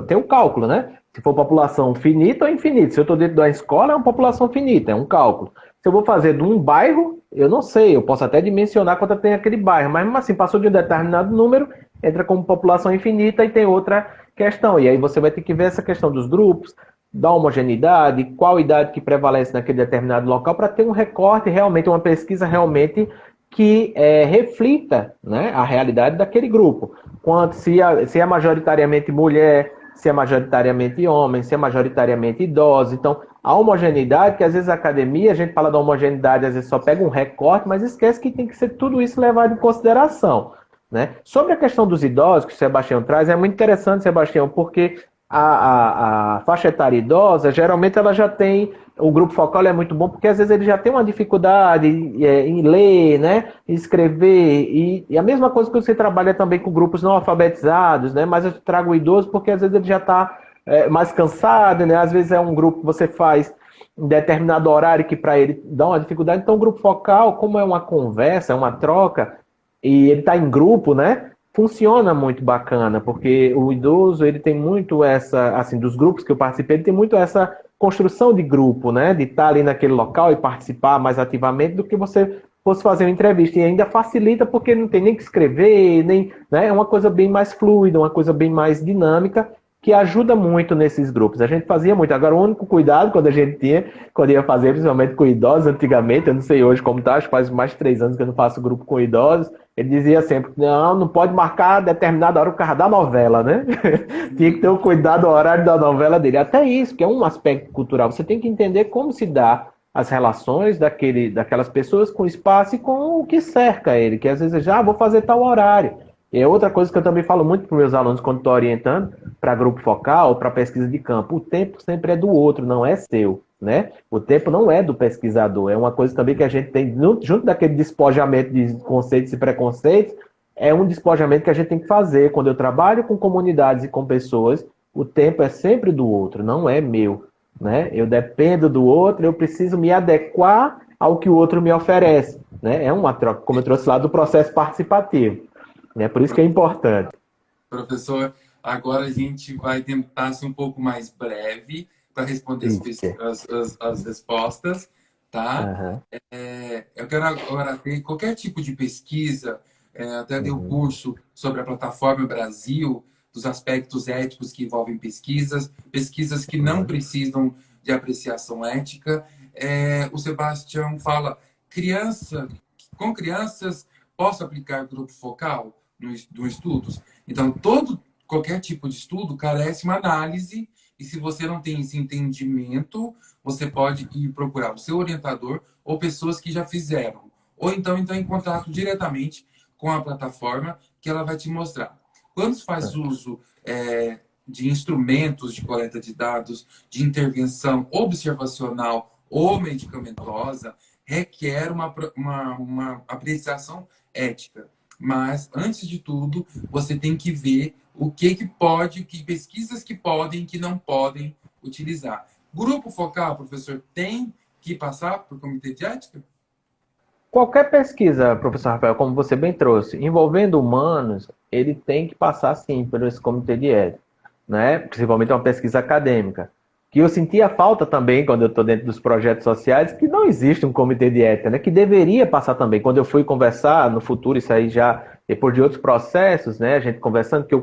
tem um cálculo, né? Se for população finita ou infinita. Se eu estou dentro da escola, é uma população finita, é um cálculo. Se eu vou fazer de um bairro, eu não sei, eu posso até dimensionar quanto tem aquele bairro, mas mesmo assim, passou de um determinado número, entra como população infinita e tem outra questão. E aí você vai ter que ver essa questão dos grupos, da homogeneidade, qual idade que prevalece naquele determinado local, para ter um recorte, realmente, uma pesquisa realmente que reflita, né, a realidade daquele grupo. Quanto se é majoritariamente mulher, se é majoritariamente homem, se é majoritariamente idoso. Então, a homogeneidade, que às vezes a academia, a gente fala da homogeneidade, às vezes só pega um recorte, mas esquece que tem que ser tudo isso levado em consideração. Né? Sobre a questão dos idosos, que o Sebastião traz, é muito interessante, Sebastião, porque a faixa etária idosa, geralmente ela já tem, o grupo focal é muito bom, porque às vezes ele já tem uma dificuldade em ler, né, em escrever, e a mesma coisa que você trabalha também com grupos não alfabetizados, né, mas eu trago o idoso porque às vezes ele já está mais cansado, né, às vezes é um grupo que você faz em determinado horário que para ele dá uma dificuldade, então o grupo focal, como é uma conversa, é uma troca, e ele está em grupo, né? Funciona muito bacana, porque o idoso, ele tem muito essa, assim, dos grupos que eu participei, ele tem muito essa construção de grupo, né? De estar ali naquele local e participar mais ativamente do que você fosse fazer uma entrevista. E ainda facilita porque não tem nem que escrever, nem, né? É uma coisa bem mais fluida, uma coisa bem mais dinâmica, que ajuda muito nesses grupos. A gente fazia muito. Agora, o único cuidado quando a gente tinha, quando ia fazer, principalmente com idosos, antigamente, eu não sei hoje como tá, acho que faz mais de 3 anos que eu não faço grupo com idosos, ele dizia sempre, não pode marcar determinada hora por causa da novela, né? Tinha que ter o cuidado do horário da novela dele. Até isso, que é um aspecto cultural. Você tem que entender como se dá as relações daquelas pessoas com o espaço e com o que cerca ele, que às vezes já vou fazer tal horário. E é outra coisa que eu também falo muito para os meus alunos quando estou orientando para grupo focal ou para pesquisa de campo. O tempo sempre é do outro, não é seu. Né? O tempo não é do pesquisador. É uma coisa também que a gente tem, junto daquele despojamento de conceitos e preconceitos, é um despojamento que a gente tem que fazer. Quando eu trabalho com comunidades e com pessoas, o tempo é sempre do outro, não é meu. Né? Eu dependo do outro, eu preciso me adequar ao que o outro me oferece. Né? É uma troca, como eu trouxe lá do processo participativo. É por isso que é importante. Professor, agora a gente vai tentar ser um pouco mais breve para responder as respostas, tá? Uhum. Eu quero agora ter qualquer tipo de pesquisa, até dei um curso sobre a plataforma Brasil, dos aspectos éticos que envolvem pesquisas que não precisam de apreciação ética. O Sebastião fala, com crianças, posso aplicar grupo focal no estudos? Então, qualquer tipo de estudo carece uma análise, e se você não tem esse entendimento, você pode ir procurar o seu orientador ou pessoas que já fizeram. Ou então entrar em contato diretamente com a plataforma, que ela vai te mostrar. Quando se faz uso de instrumentos de coleta de dados, de intervenção observacional ou medicamentosa, requer uma apreciação ética. Mas, antes de tudo, você tem que ver o que pode, que pesquisas que podem e que não podem utilizar. Grupo focal, professor, tem que passar por comitê de ética? Qualquer pesquisa, professor Rafael, como você bem trouxe, envolvendo humanos, ele tem que passar, sim, por esse comitê de ética, né? Principalmente uma pesquisa acadêmica. Que eu sentia falta também, quando eu estou dentro dos projetos sociais, que não existe um comitê de ética, né? Que deveria passar também. Quando eu fui conversar, no futuro, isso aí já, depois de outros processos, né? A gente conversando, que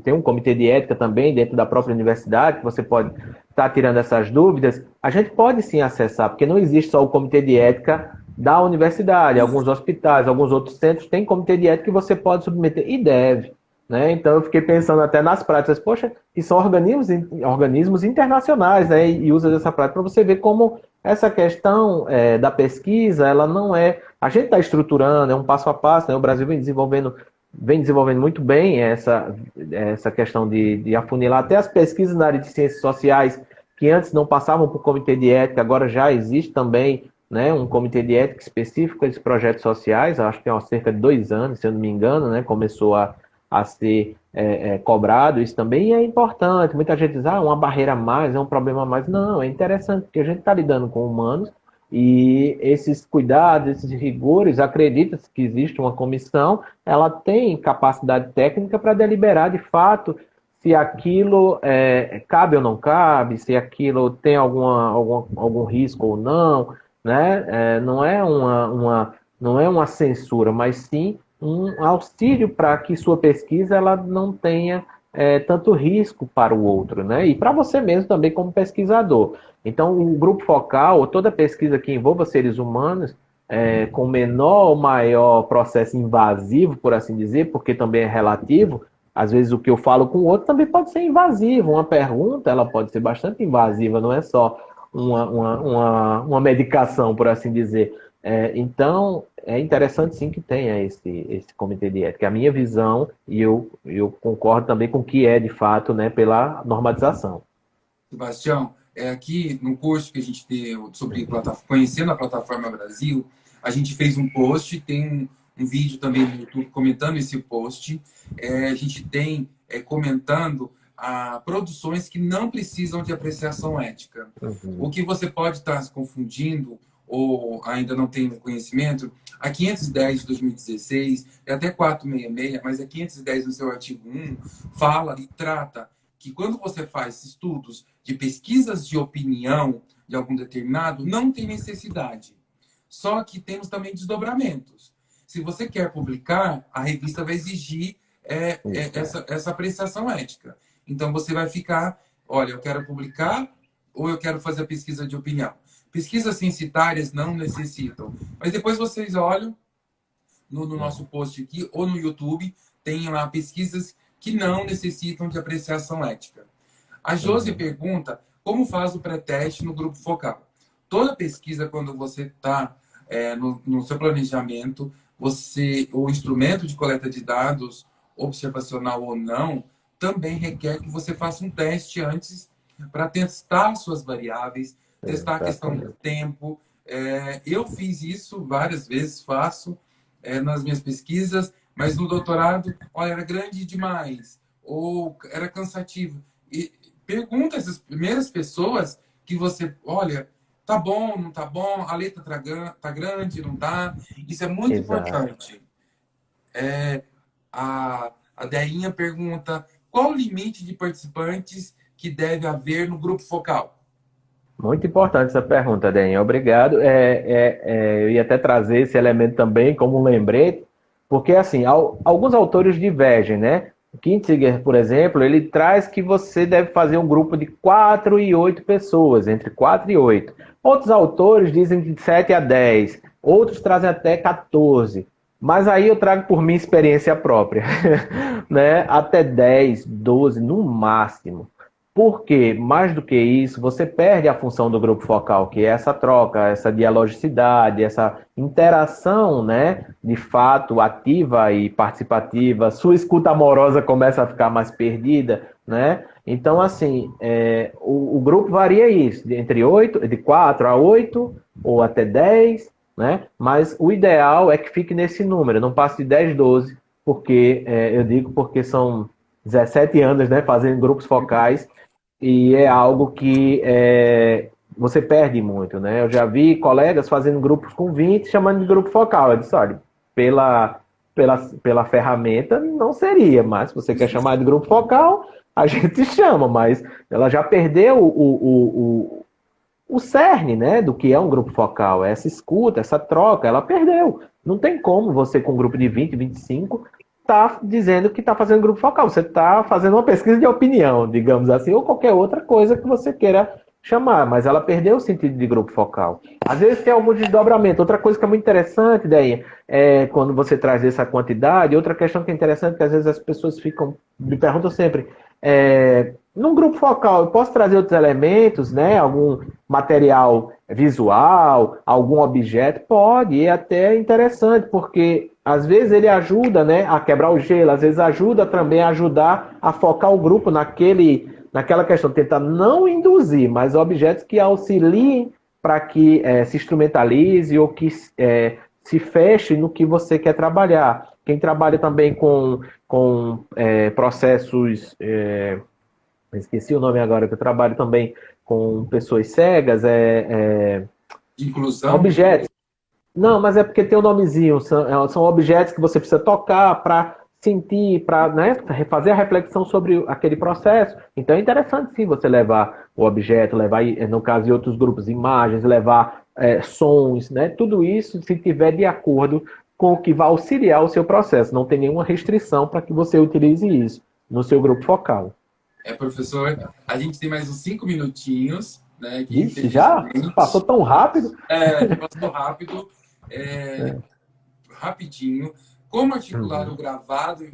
tem um comitê de ética também dentro da própria universidade, que você pode estar tirando essas dúvidas. A gente pode sim acessar, porque não existe só o comitê de ética da universidade, alguns hospitais, alguns outros centros têm comitê de ética que você pode submeter e deve. Né? Então eu fiquei pensando até nas práticas, poxa, e são organismos internacionais, né? E usa dessa prática para você ver como essa questão da pesquisa, ela não é. A gente está estruturando, é um passo a passo, né? O Brasil vem desenvolvendo muito bem essa questão de afunilar até as pesquisas na área de ciências sociais, que antes não passavam por comitê de ética, agora já existe também, né, um comitê de ética específico desses projetos sociais, acho que tem cerca de 2 anos, se eu não me engano, né, começou a ser cobrado, isso também é importante. Muita gente diz, uma barreira a mais, é um problema a mais. Não, é interessante, porque a gente está lidando com humanos E esses cuidados, esses rigores, acredita-se que existe uma comissão, ela tem capacidade técnica para deliberar de fato se aquilo cabe ou não cabe, se aquilo tem algum risco ou não, né? Não é não é uma censura, mas sim um auxílio para que sua pesquisa ela não tenha tanto risco para o outro, né? E para você mesmo também como pesquisador. Então, o grupo focal, ou toda pesquisa que envolva seres humanos, com menor ou maior processo invasivo, por assim dizer, porque também é relativo, às vezes o que eu falo com o outro também pode ser invasivo. Uma pergunta, ela pode ser bastante invasiva, não é só uma medicação, por assim dizer. Então, é interessante sim que tenha esse comitê de ética. A minha visão, e eu concordo também com o que é de fato, né, pela normatização. Sebastião, aqui no curso que a gente deu sobre conhecendo a plataforma Brasil, a gente fez um post, tem um vídeo também no YouTube comentando esse post. A gente tem comentando produções que não precisam de apreciação ética. Uhum. O que você pode estar se confundindo ou ainda não tem conhecimento, a 510 de 2016 e até 466, mas a 510 no seu artigo 1 fala e trata que quando você faz estudos de pesquisas de opinião de algum determinado, não tem necessidade. Só que temos também desdobramentos. Se você quer publicar, a revista vai exigir essa apreciação ética. Então você vai ficar, olha, eu quero publicar ou eu quero fazer a pesquisa de opinião. Pesquisas censitárias não necessitam. Mas depois vocês olham no nosso post aqui ou no YouTube, tem lá pesquisas que não necessitam de apreciação ética. A Josi pergunta como faz o pré-teste no grupo focal. Toda pesquisa, quando você está no seu planejamento, o instrumento de coleta de dados, observacional ou não, também requer que você faça um teste antes para testar suas variáveis, testar a questão do tempo. Eu fiz isso várias vezes, faço nas minhas pesquisas, mas no doutorado, olha, era grande demais, ou era cansativo. E pergunta essas primeiras pessoas que você, olha, tá bom, não tá bom, a letra tá grande, não tá. Isso é muito Exato. importante. A Deinha pergunta qual o limite de participantes que deve haver no grupo focal? Muito importante essa pergunta, Daniel. Obrigado. Eu ia até trazer esse elemento também como um lembrete, porque assim, alguns autores divergem, né? O Kinzinger, por exemplo, ele traz que você deve fazer um grupo de 4 e 8 pessoas, entre 4 e 8. Outros autores dizem de 7 a 10, outros trazem até 14. Mas aí eu trago por minha experiência própria, né? Até 10, 12 no máximo. Porque, mais do que isso, você perde a função do grupo focal, que é essa troca, essa dialogicidade, essa interação, né, de fato, ativa e participativa. Sua escuta amorosa começa a ficar mais perdida, né? Então, assim, o grupo varia isso, entre 8, de 4 a 8 ou até 10, né? Mas o ideal é que fique nesse número, não passe de 10, 12, porque, eu digo porque são 17 anos, né, fazendo grupos focais, e é algo que você perde muito, né? Eu já vi colegas fazendo grupos com 20, chamando de grupo focal. Eu disse, olha, pela ferramenta não seria, mas se você quer chamar de grupo focal, a gente chama, mas ela já perdeu o cerne, né, do que é um grupo focal. Essa escuta, essa troca, ela perdeu. Não tem como você, com um grupo de 20, 25, tá dizendo que está fazendo grupo focal. Você está fazendo uma pesquisa de opinião, digamos assim, ou qualquer outra coisa que você queira chamar, mas ela perdeu o sentido de grupo focal. Às vezes tem algum desdobramento. Outra coisa que é muito interessante, daí, quando você traz essa quantidade, outra questão que é interessante, que às vezes as pessoas me perguntam sempre, num grupo focal, eu posso trazer outros elementos, né? Algum material visual, algum objeto? Pode, e é até interessante, porque às vezes ele ajuda, né, a quebrar o gelo, às vezes ajuda também a ajudar a focar o grupo naquela questão, tentar não induzir, mas objetos que auxiliem para que se instrumentalize ou que se feche no que você quer trabalhar. Quem trabalha também com processos, esqueci o nome agora, que eu trabalho também com pessoas cegas, De inclusão? Objetos. Não, mas é porque tem o nomezinho. São objetos que você precisa tocar para sentir, para, né, fazer a reflexão sobre aquele processo. Então é interessante sim você levar o objeto, levar, no caso de outros grupos, imagens, levar sons, né? Tudo isso se tiver de acordo com o que vai auxiliar o seu processo. Não tem nenhuma restrição para que você utilize isso no seu grupo focal. Professor, a gente tem mais uns 5 minutinhos, né? Que Vixe, já passou infelizmente tão rápido. já passou rápido, é, rapidinho. Como articular o gravado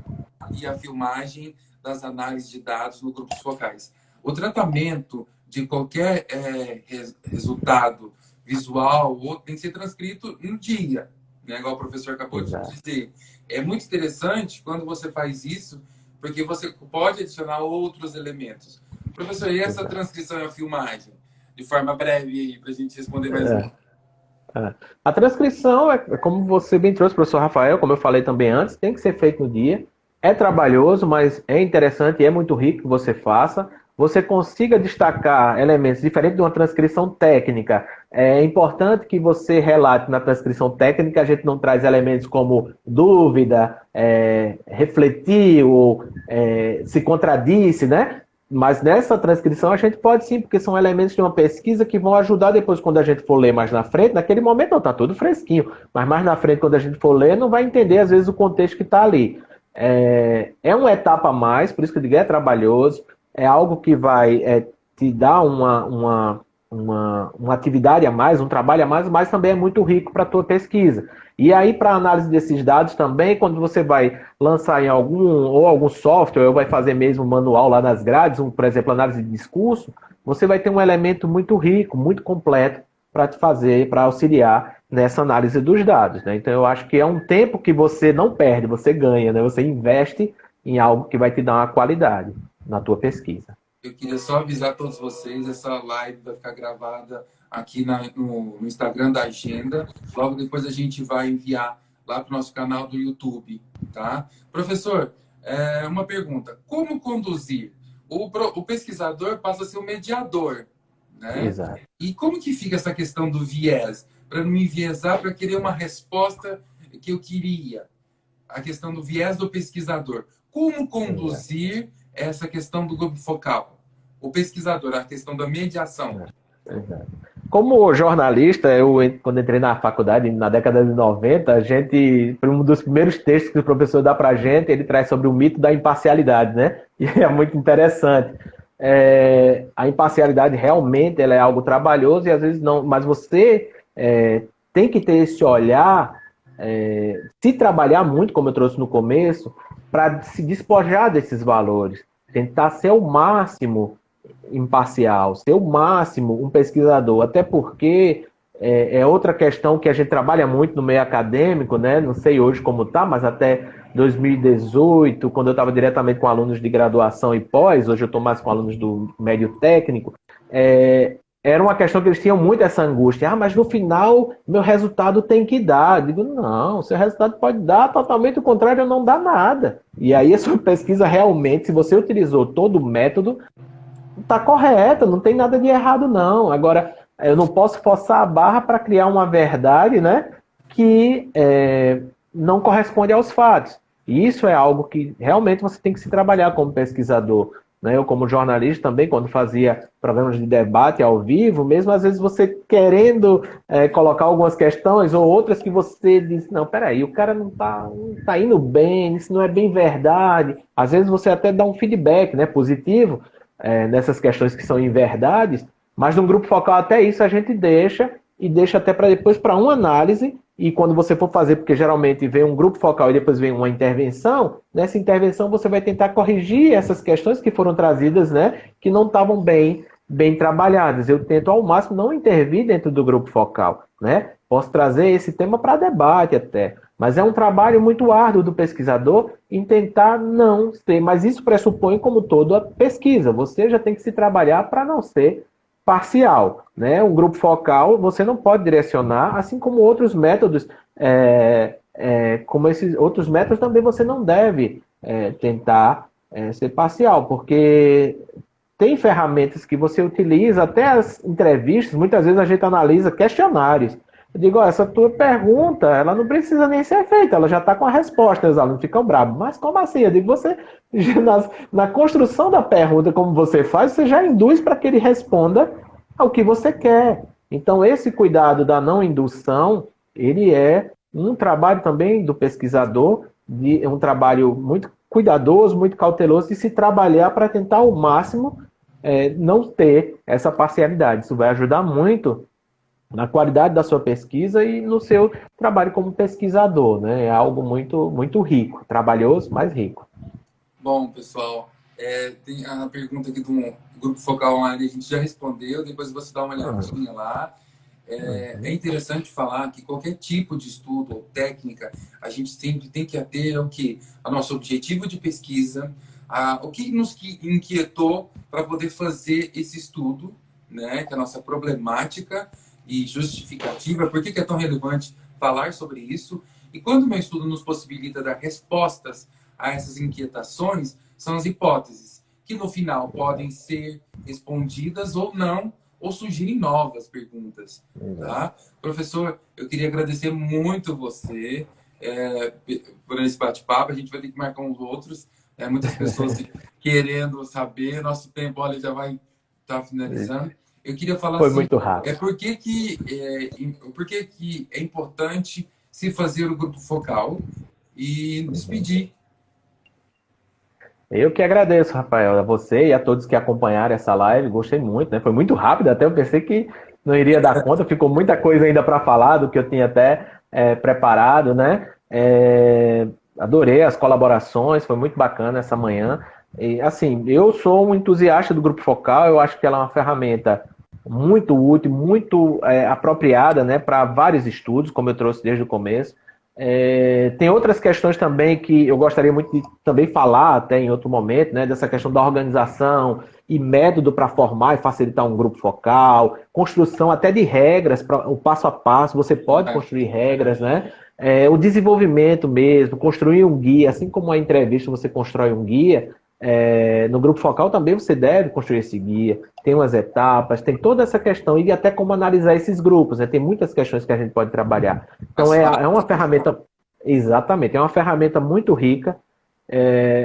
e a filmagem das análises de dados no grupos focais? O tratamento de qualquer resultado visual ou tem que ser transcrito no dia, né? Igual o professor acabou de Exato. dizer. É muito interessante quando você faz isso, porque você pode adicionar outros elementos. Professor, e essa transcrição e a filmagem? De forma breve, para a gente responder mais um. A transcrição como você bem trouxe, professor Rafael, como eu falei também antes, tem que ser feito no dia. É trabalhoso, mas é interessante e é muito rico que você faça. Você consiga destacar elementos diferentes de uma transcrição técnica. É importante que você relate na transcrição técnica, a gente não traz elementos como dúvida, refletir ou se contradisse, né? Mas nessa transcrição a gente pode sim, porque são elementos de uma pesquisa que vão ajudar depois quando a gente for ler mais na frente. Naquele momento não, está tudo fresquinho, mas mais na frente quando a gente for ler não vai entender às vezes o contexto que está ali. É uma etapa a mais, por isso que eu digo, é trabalhoso, é algo que vai te dar uma atividade a mais, um trabalho a mais, mas também é muito rico para a tua pesquisa. E aí, para análise desses dados também, quando você vai lançar em algum software, ou vai fazer mesmo manual lá nas grades, por exemplo, análise de discurso, você vai ter um elemento muito rico, muito completo para te fazer, para auxiliar nessa análise dos dados, né? Então, eu acho que é um tempo que você não perde, você ganha, né? Você investe em algo que vai te dar uma qualidade na tua pesquisa. Eu queria só avisar a todos vocês, essa live vai ficar gravada aqui no Instagram da Agenda. Logo depois a gente vai enviar lá para o nosso canal do YouTube, tá? Professor, uma pergunta. Como conduzir? O pesquisador passa a ser o mediador, né? Exato. E como que fica essa questão do viés? Para não me enviesar, para querer uma resposta que eu queria. A questão do viés do pesquisador. Como conduzir essa questão do grupo focal? O pesquisador, a questão da mediação. Exato. Como jornalista, quando entrei na faculdade, na década de 90, um dos primeiros textos que o professor dá para a gente, ele traz sobre o mito da imparcialidade, né? E é muito interessante. A imparcialidade realmente ela é algo trabalhoso e às vezes não, mas você tem que ter esse olhar, se trabalhar muito, como eu trouxe no começo, para se despojar desses valores, tentar ser o máximo imparcial, ser o máximo um pesquisador, até porque é outra questão que a gente trabalha muito no meio acadêmico, né? Não sei hoje como está, mas até 2018, quando eu estava diretamente com alunos de graduação e pós, hoje eu estou mais com alunos do médio técnico, era uma questão que eles tinham muito essa angústia. Mas no final, meu resultado tem que dar. Eu digo, não, seu resultado pode dar totalmente o contrário, não dá nada. E aí a sua pesquisa realmente, se você utilizou todo o método, está correta, não tem nada de errado, não. Agora, eu não posso forçar a barra para criar uma verdade, né, que não corresponde aos fatos. E isso é algo que realmente você tem que se trabalhar como pesquisador. Né? Eu, como jornalista, também, quando fazia programas de debate ao vivo, mesmo às vezes você querendo colocar algumas questões ou outras que você diz, não, peraí, o cara não tá indo bem, isso não é bem verdade. Às vezes você até dá um feedback, né, positivo, nessas questões que são inverdades, mas no grupo focal até isso a gente deixa e deixa até para depois para uma análise, e quando você for fazer, porque geralmente vem um grupo focal e depois vem uma intervenção, nessa intervenção você vai tentar corrigir essas questões que foram trazidas, né, que não estavam bem trabalhadas. Eu tento ao máximo não intervir dentro do grupo focal, né? Posso trazer esse tema para debate até, mas é um trabalho muito árduo do pesquisador em tentar não ser, mas isso pressupõe como toda pesquisa, você já tem que se trabalhar para não ser parcial, né? Um grupo focal você não pode direcionar, assim como outros métodos, como esses outros métodos também você não deve tentar ser parcial, porque tem ferramentas que você utiliza, até as entrevistas, muitas vezes a gente analisa questionários. Eu digo, ó, essa tua pergunta, ela não precisa nem ser feita, ela já está com a resposta, os alunos ficam bravos. Mas como assim? Eu digo, você, na construção da pergunta, como você faz, você já induz para que ele responda ao que você quer. Então, esse cuidado da não indução, ele é um trabalho também do pesquisador, um trabalho muito cuidadoso, muito cauteloso, de se trabalhar para tentar ao máximo não ter essa parcialidade. Isso vai ajudar muito na qualidade da sua pesquisa e no seu trabalho como pesquisador, né? É algo muito, muito rico, trabalhoso, mas rico. Bom, pessoal, tem a pergunta aqui do Grupo Focal Online, a gente já respondeu, depois você dá uma olhadinha lá. É interessante falar que qualquer tipo de estudo ou técnica, a gente sempre tem que ter o que? O nosso objetivo de pesquisa, o que nos inquietou para poder fazer esse estudo, né? Que é a nossa problemática e justificativa, por que é tão relevante falar sobre isso. E quando o meu estudo nos possibilita dar respostas a essas inquietações, são as hipóteses, que no final podem ser respondidas ou não, ou surgirem novas perguntas, tá? Professor, eu queria agradecer muito você por esse bate-papo. A gente vai ter que marcar uns outros, muitas pessoas querendo saber. Nosso tempo, olha, já vai estar finalizando. Eu queria falar Foi assim, muito rápido. por que que é importante se fazer o grupo focal e despedir. Eu que agradeço, Rafael, a você e a todos que acompanharam essa live. Gostei muito, né? Foi muito rápido, até eu pensei que não iria dar conta. Ficou muita coisa ainda para falar do que eu tinha até preparado, né? Adorei as colaborações, foi muito bacana essa manhã. E, assim, eu sou um entusiasta do Grupo Focal, eu acho que ela é uma ferramenta muito útil, muito apropriada, né, para vários estudos, como eu trouxe desde o começo. Tem outras questões também que eu gostaria muito de também falar até em outro momento, né? Dessa questão da organização e método para formar e facilitar um grupo focal, construção até de regras, o passo a passo, você pode construir regras, né? O desenvolvimento mesmo, construir um guia, assim como a entrevista você constrói um guia, no grupo focal também você deve construir esse guia, tem umas etapas, tem toda essa questão, e até como analisar esses grupos, né? Tem muitas questões que a gente pode trabalhar. Então é uma ferramenta, exatamente, é uma ferramenta muito rica,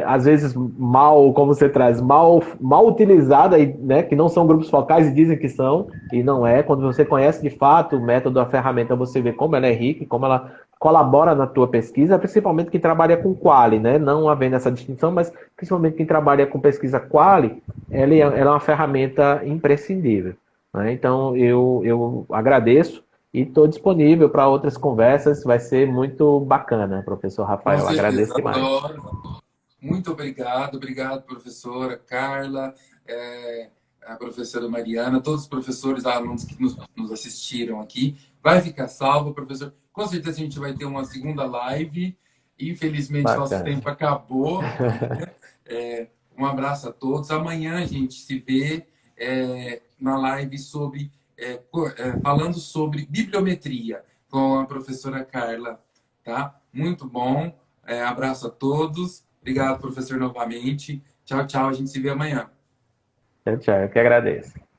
às vezes mal, como você traz, mal utilizada, né? Que não são grupos focais e dizem que são, e não é. Quando você conhece de fato o método da ferramenta, você vê como ela é rica e como ela colabora na tua pesquisa, principalmente quem trabalha com quali, né? Não havendo essa distinção, mas principalmente quem trabalha com pesquisa quali, ela é uma ferramenta imprescindível, né? Então, eu agradeço e estou disponível para outras conversas, vai ser muito bacana, professor Com Rafael, agradeço certeza, demais. adoro. Muito obrigado, professora Carla, a professora Mariana, todos os professores, alunos que nos assistiram aqui. Vai ficar salvo, professor. Com certeza a gente vai ter uma segunda live. Infelizmente, nosso Bacana. tempo acabou. Um abraço a todos. Amanhã a gente se vê na live falando sobre bibliometria com a professora Carla. Tá? Muito bom. Abraço a todos. Obrigado, professor, novamente. Tchau, tchau. A gente se vê amanhã. Tchau, tchau. Eu que agradeço.